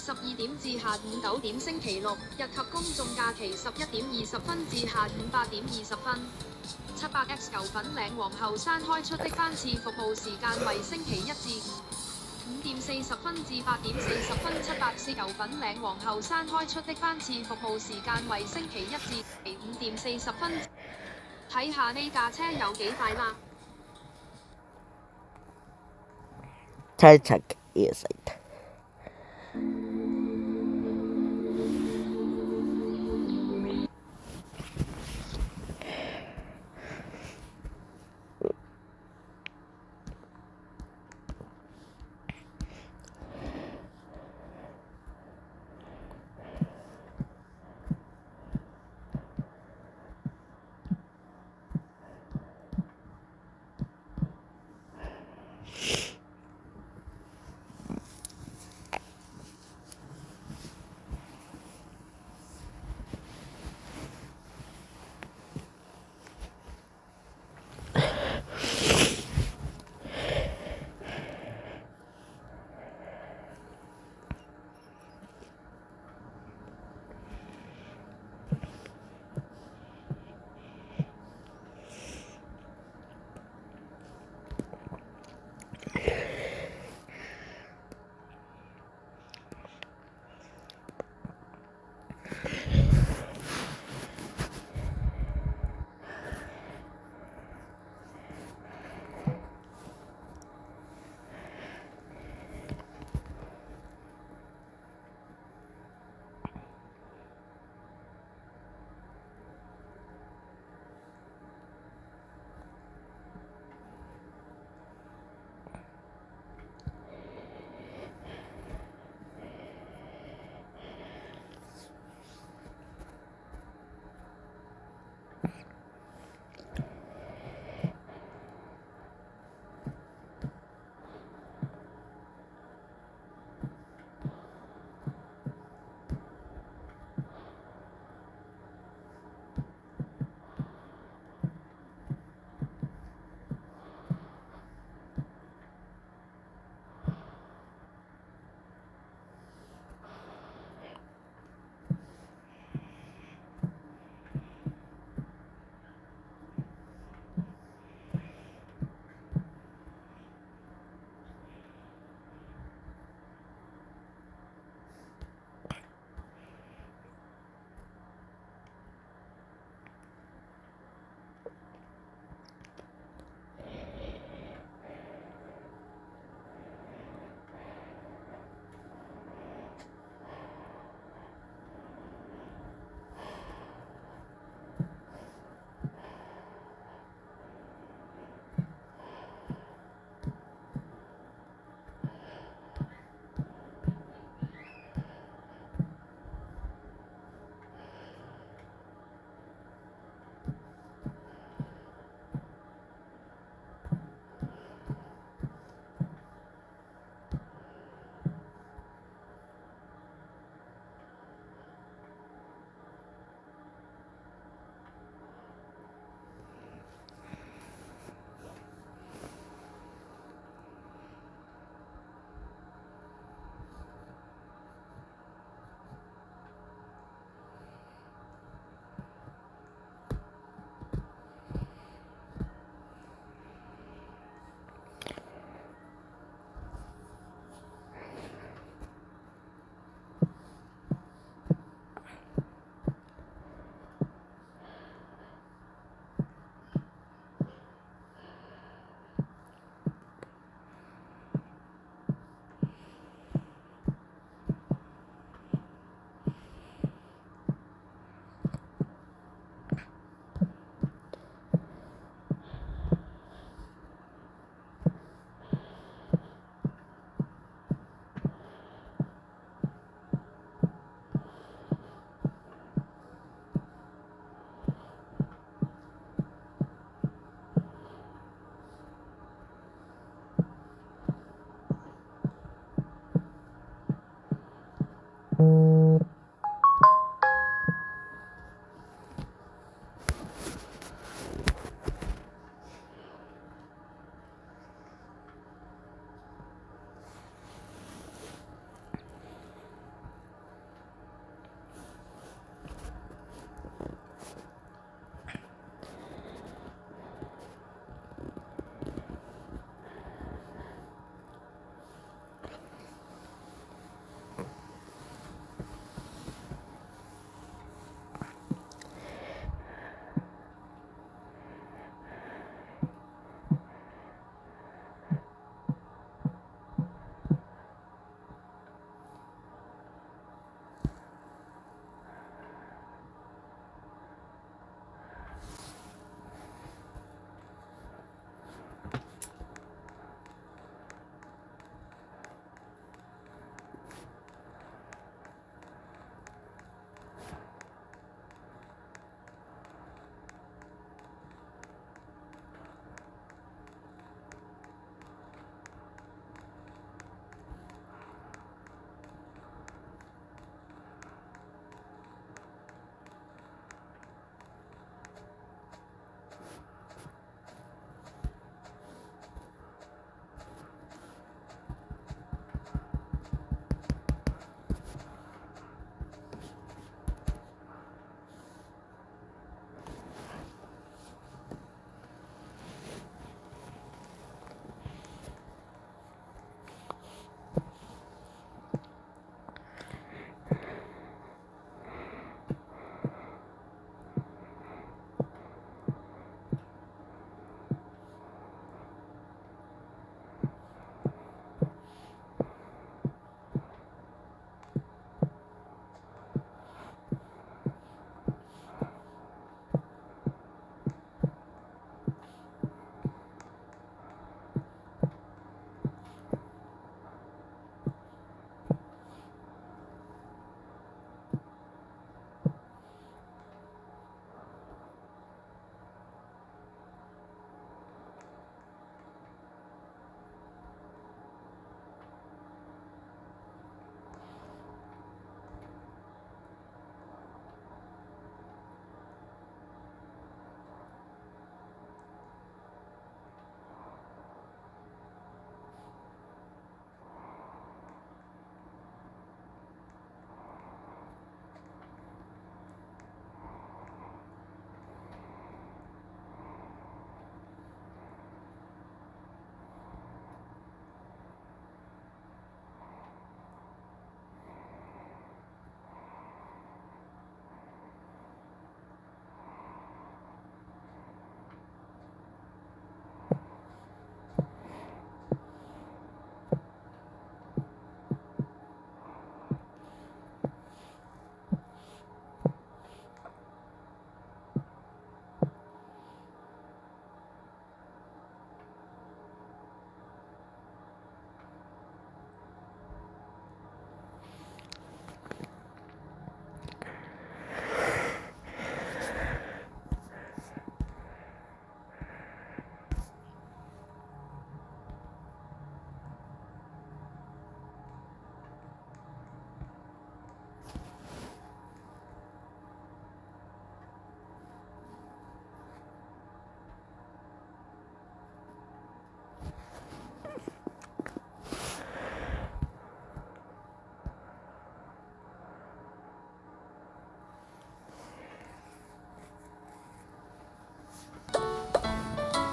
5、12點至下午9點星期六日及公眾假期11點20分至下午8點20分。700X 由粉嶺皇后山開出的班次服務時間為星期1至5點40分至8點40分。780由粉嶺皇后山開出的班次服務時間為星期1至5點40分。睇下呢架車有幾大啦。Check is it.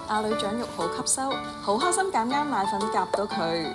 阿女長肉好吸收，好開心揀啱奶粉夾到佢。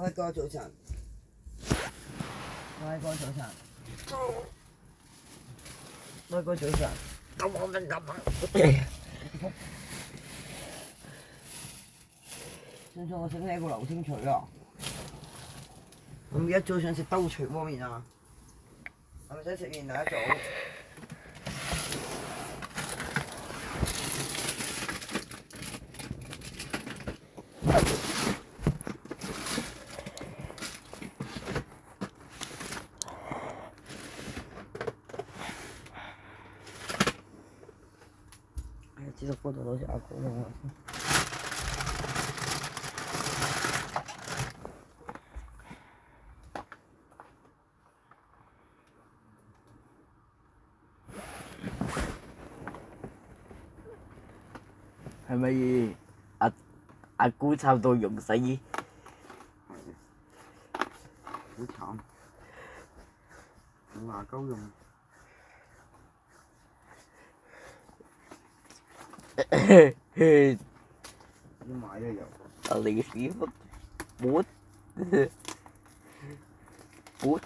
開個早晨，開個早晨，開個早晨，咁我明咁啊！上次我醒起個流天錘啊！咁一早想食兜錘鍋麵啊！係咪想食完第一早？知道嗰度攞隻阿哥用啦。係咪阿姑慘到用死？好慘，用牙膏用。要買嘅油。啊你屎忽撥撥。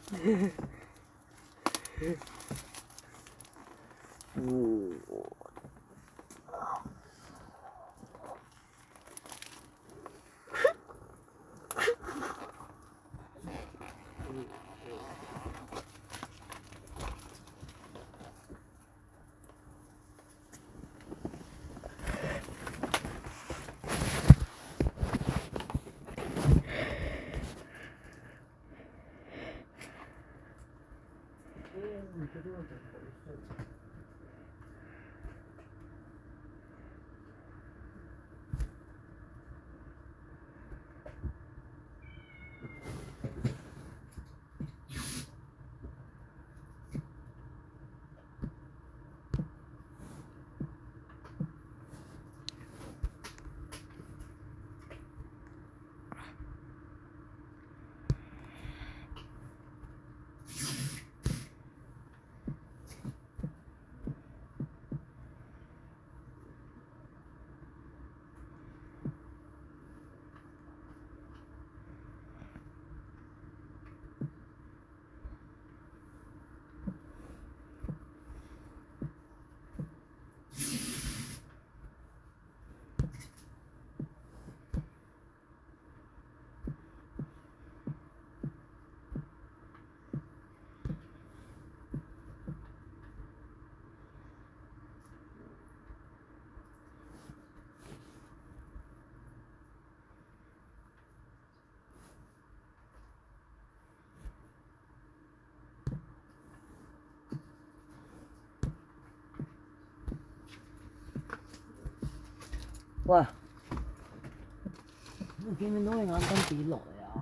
喂，你見唔見到你眼燈跌落嚟啊？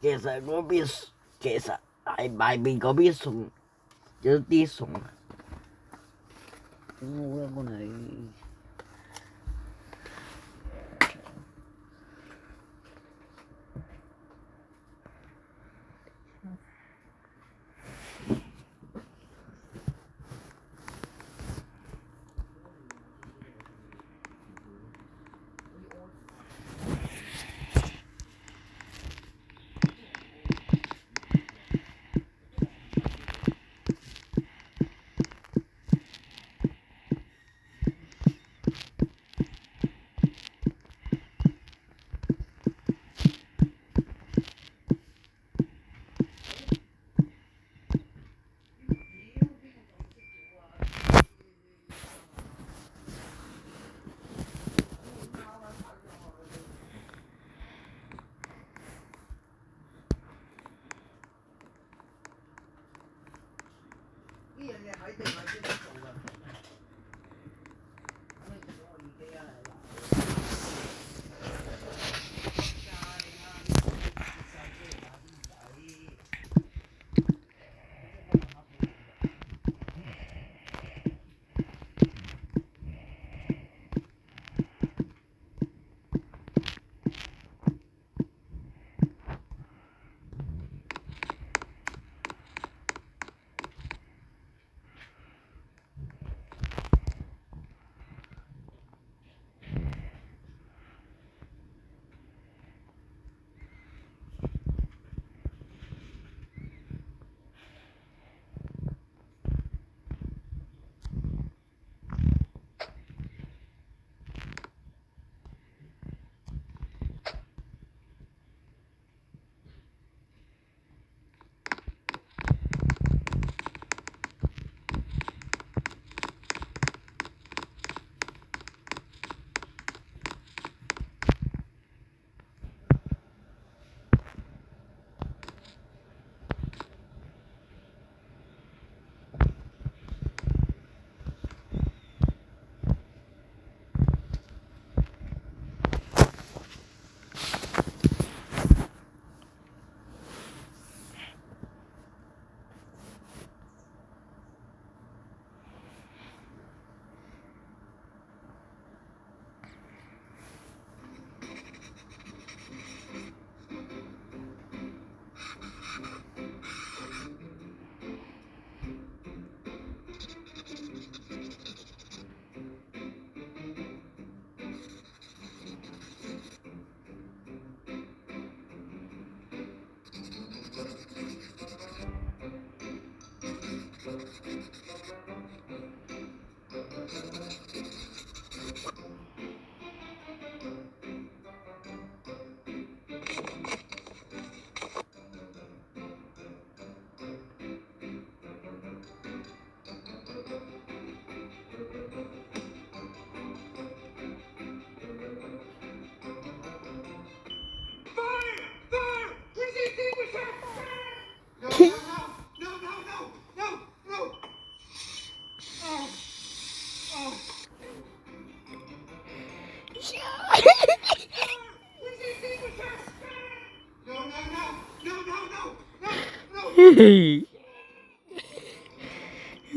其實嗰邊其實係埋邊嗰邊送有啲送，點好啊？我你。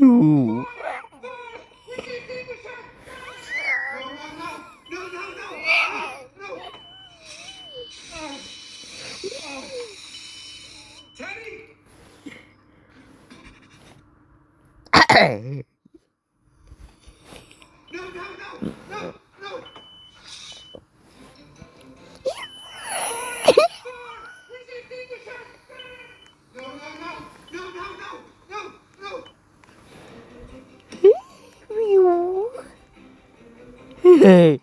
Ooh. Hey.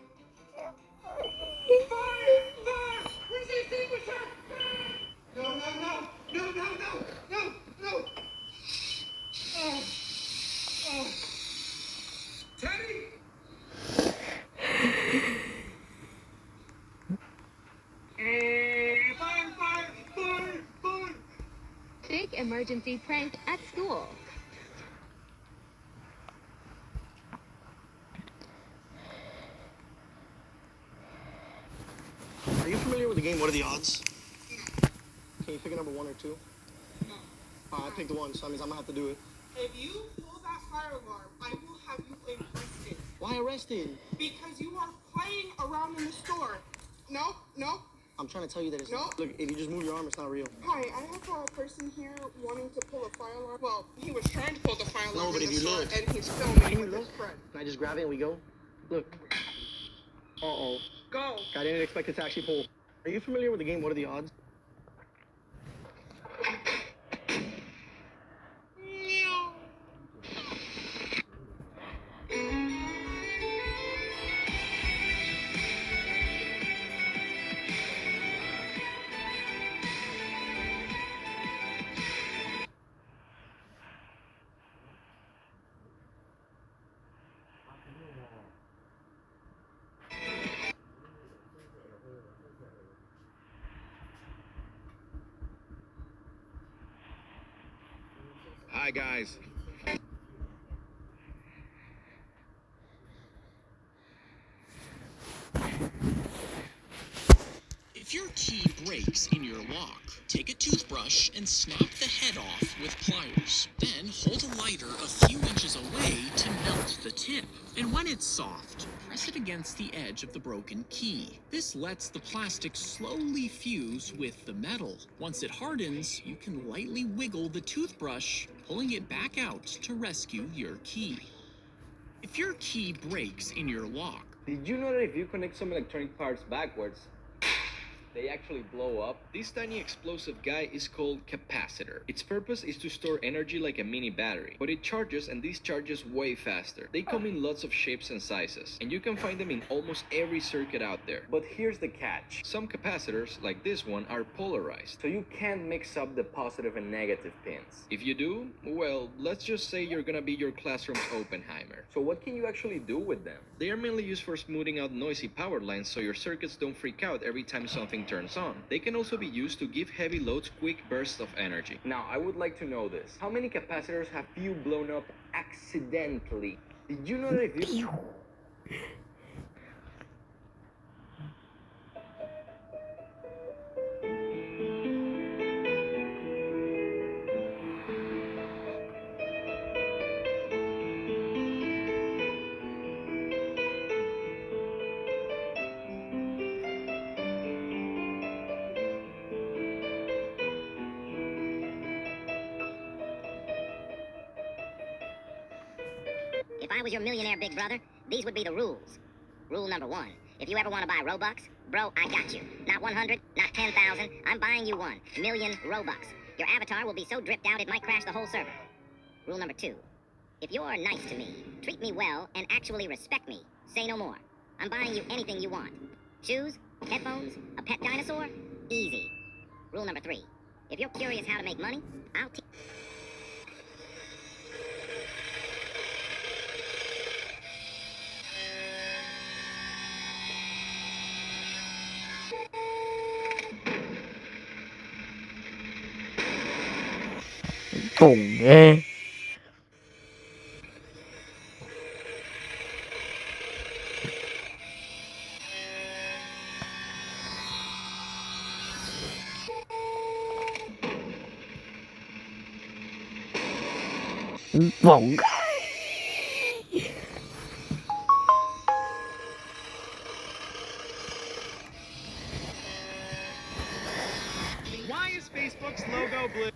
Big emergency prank at school. Are you familiar with the game What Are the Odds? Can you pick a number 1 or 2? No. I picked 1, so that means I'm gonna have to do it. If you pull that fire alarm, I will have you arrested. Why arrested? Because you are playing around in the store. No, no. I'm trying to tell you that it's... No. Look, if you just move your arm, it's not real. Hi, I have a person here wanting to pull a fire alarm. Well, he was trying to pull the fire alarm No, but in if the you store, look... and he's filming with his friend. Can I just grab it and we go? Look. Uh-oh. Go. I didn't expect it to actually pull. Are you familiar with the game What Are the Odds? Hi, guys. If your key breaks in your lock, take a toothbrush and snap the head off with pliers. Then hold a lighter a few inches away to melt the tip. And when it's soft, press it against the edge of the broken key. This lets the plastic slowly fuse with the metal. Once it hardens, you can lightly wiggle the toothbrush, pulling it back out to rescue your key. If your key breaks in your lock... Did you know that if you connect some electronic parts backwards, they actually blow up? This tiny explosive guy is called capacitor. Its purpose is to store energy like a mini battery, but it charges and discharges way faster. They come in lots of shapes and sizes, and you can find them in almost every circuit out there. But here's the catch. Some capacitors, like this one, are polarized, so you can't mix up the positive and negative pins. If you do, well, let's just say you're gonna be your classroom's Oppenheimer. So what can you actually do with them? They are mainly used for smoothing out noisy power lines so your circuits don't freak out every time something turns on. They can also be used to give heavy loads quick bursts of energy. Now, I would like to know this. How many capacitors have you blown up accidentally? Did you know that if you... If I was your millionaire big brother, these would be the rules. Rule number 1, if you ever want to buy Robux, bro, I got you. Not 100, not 10,000, I'm buying you 1 million Robux. Your avatar will be so dripped out it might crash the whole server. Rule number 2. If you're nice to me, treat me well, and actually respect me, say no more. I'm buying you anything you want. Shoes? Headphones? A pet dinosaur? Easy. Rule number 3. If you're curious how to make money, I'll teach. Cùng bụng. Why is Facebook's logo blue?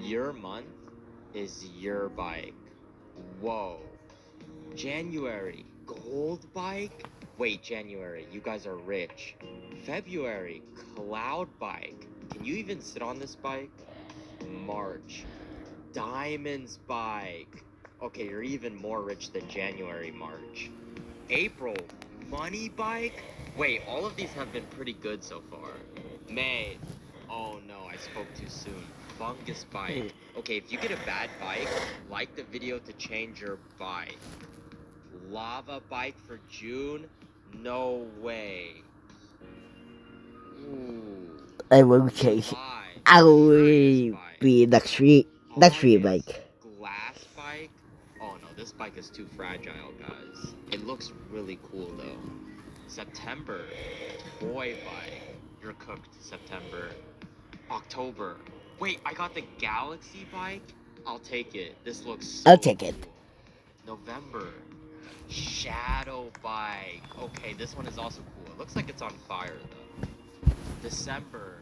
Your month is your bike. Whoa. January, gold bike? Wait, January, you guys are rich. February, cloud bike. Can you even sit on this bike? March, diamonds bike. Okay, you're even more rich than January, March. April, money bike? Wait, all of these have been pretty good so far. May, oh no, I spoke too soon. Fungus bike. Okay, if you get a bad bike, like the video to change your bike. Lava bike for June? No way. Ooh. I will chase. I will be luxury bike. Glass bike? Oh no, this bike is too fragile, guys. It looks really cool though. September, toy bike. You're cooked, September. October. Wait, I got the Galaxy bike? I'll take it. This looks so I'll take it. November. Shadow bike. Okay, this one is also cool. It looks like it's on fire though. December.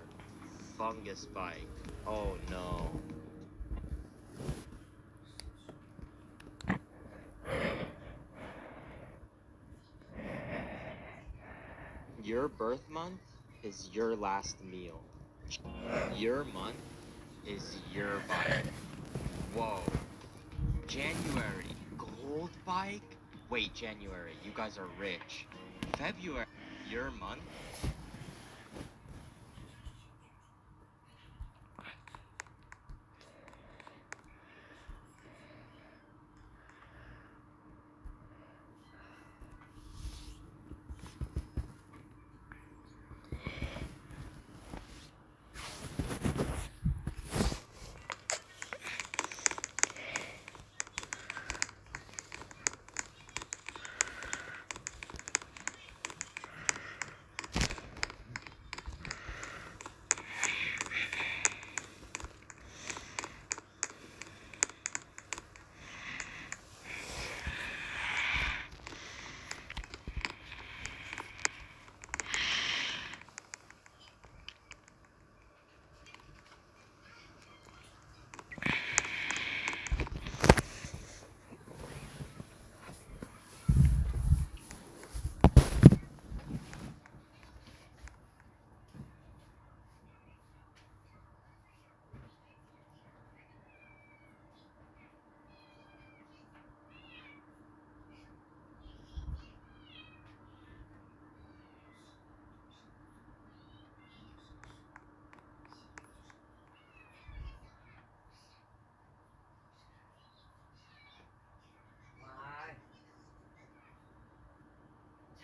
Fungus bike. Oh no. Your birth month is your last meal. Your month is your bike. Whoa. January, gold bike? Wait, January, you guys are rich. February, your month?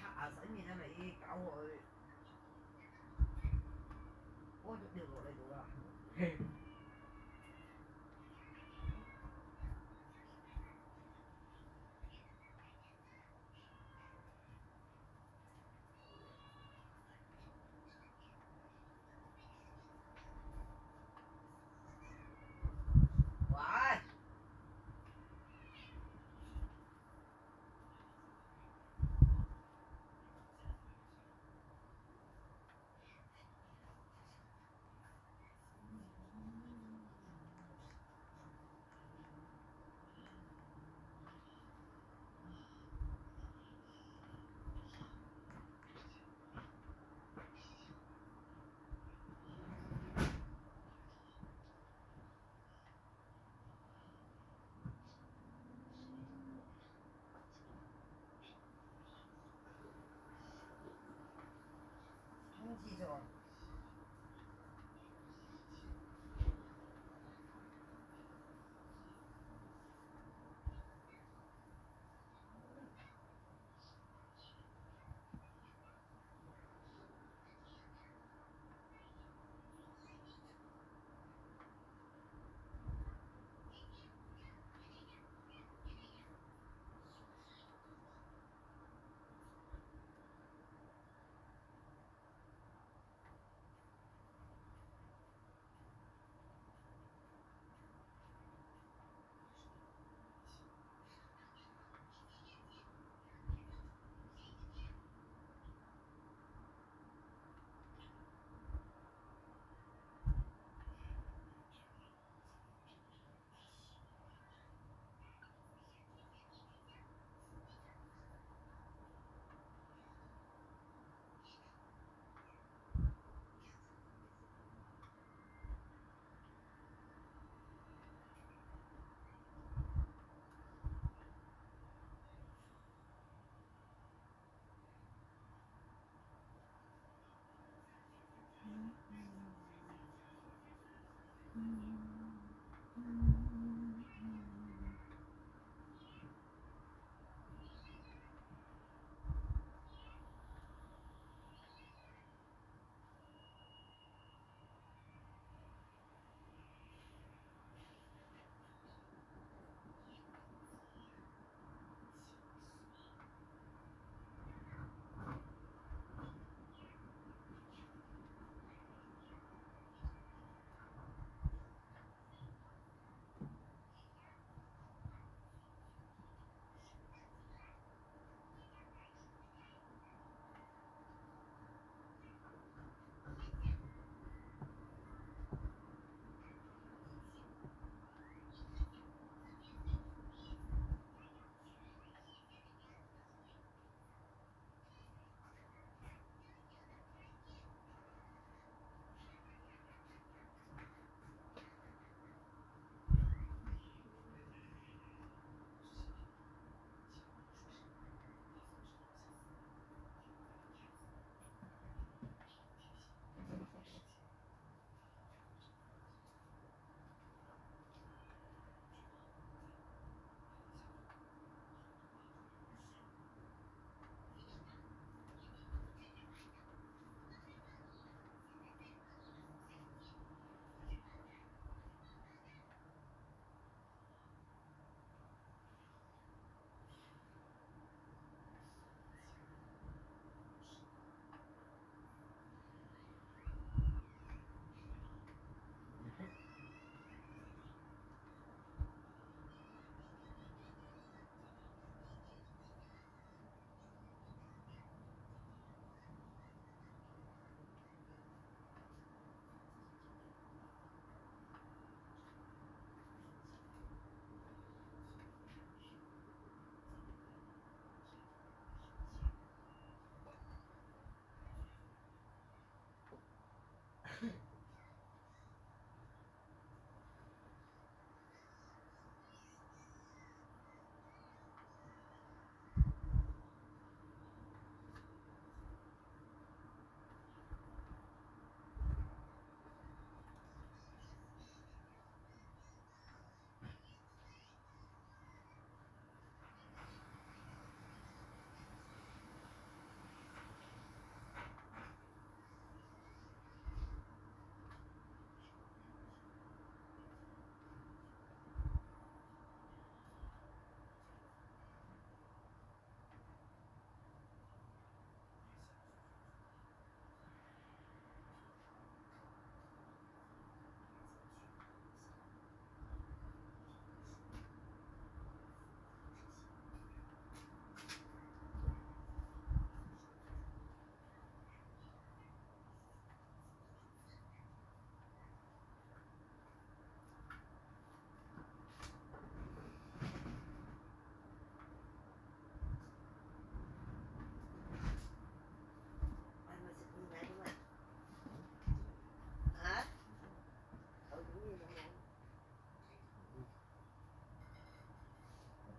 Chả sẵn gì nên lại cạo rồi. Ôi, được rồi, được rồi. 記咗。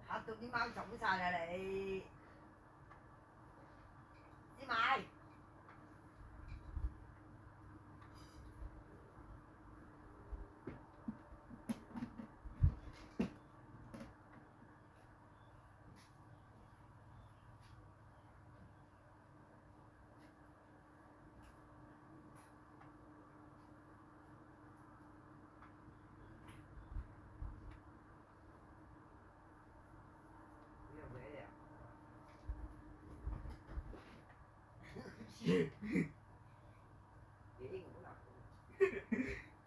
嚇到啲貓走晒啦你，芝麻。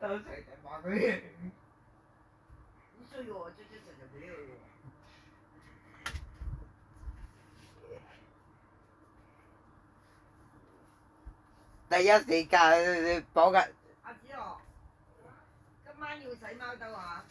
都隨便話佢，唔需要我直接食就俾佢喎。第一時間綁緊。阿子樂，今晚要洗貓兜啊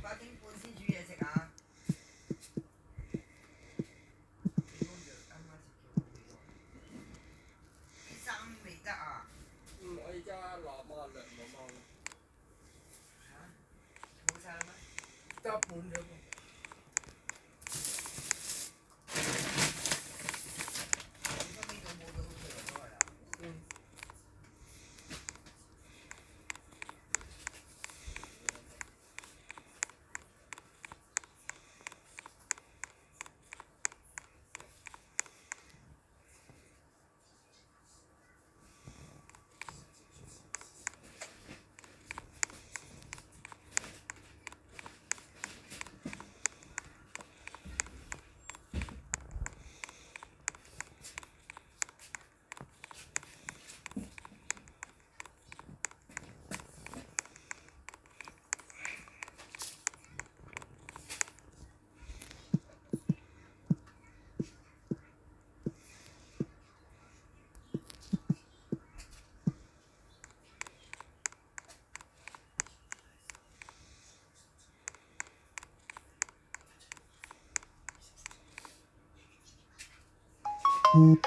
！8點半先煮嘢食啊！啲衫未得啊！我而家落孖兩個貓。嚇？冇晒啦咩？得半咗個。嗯。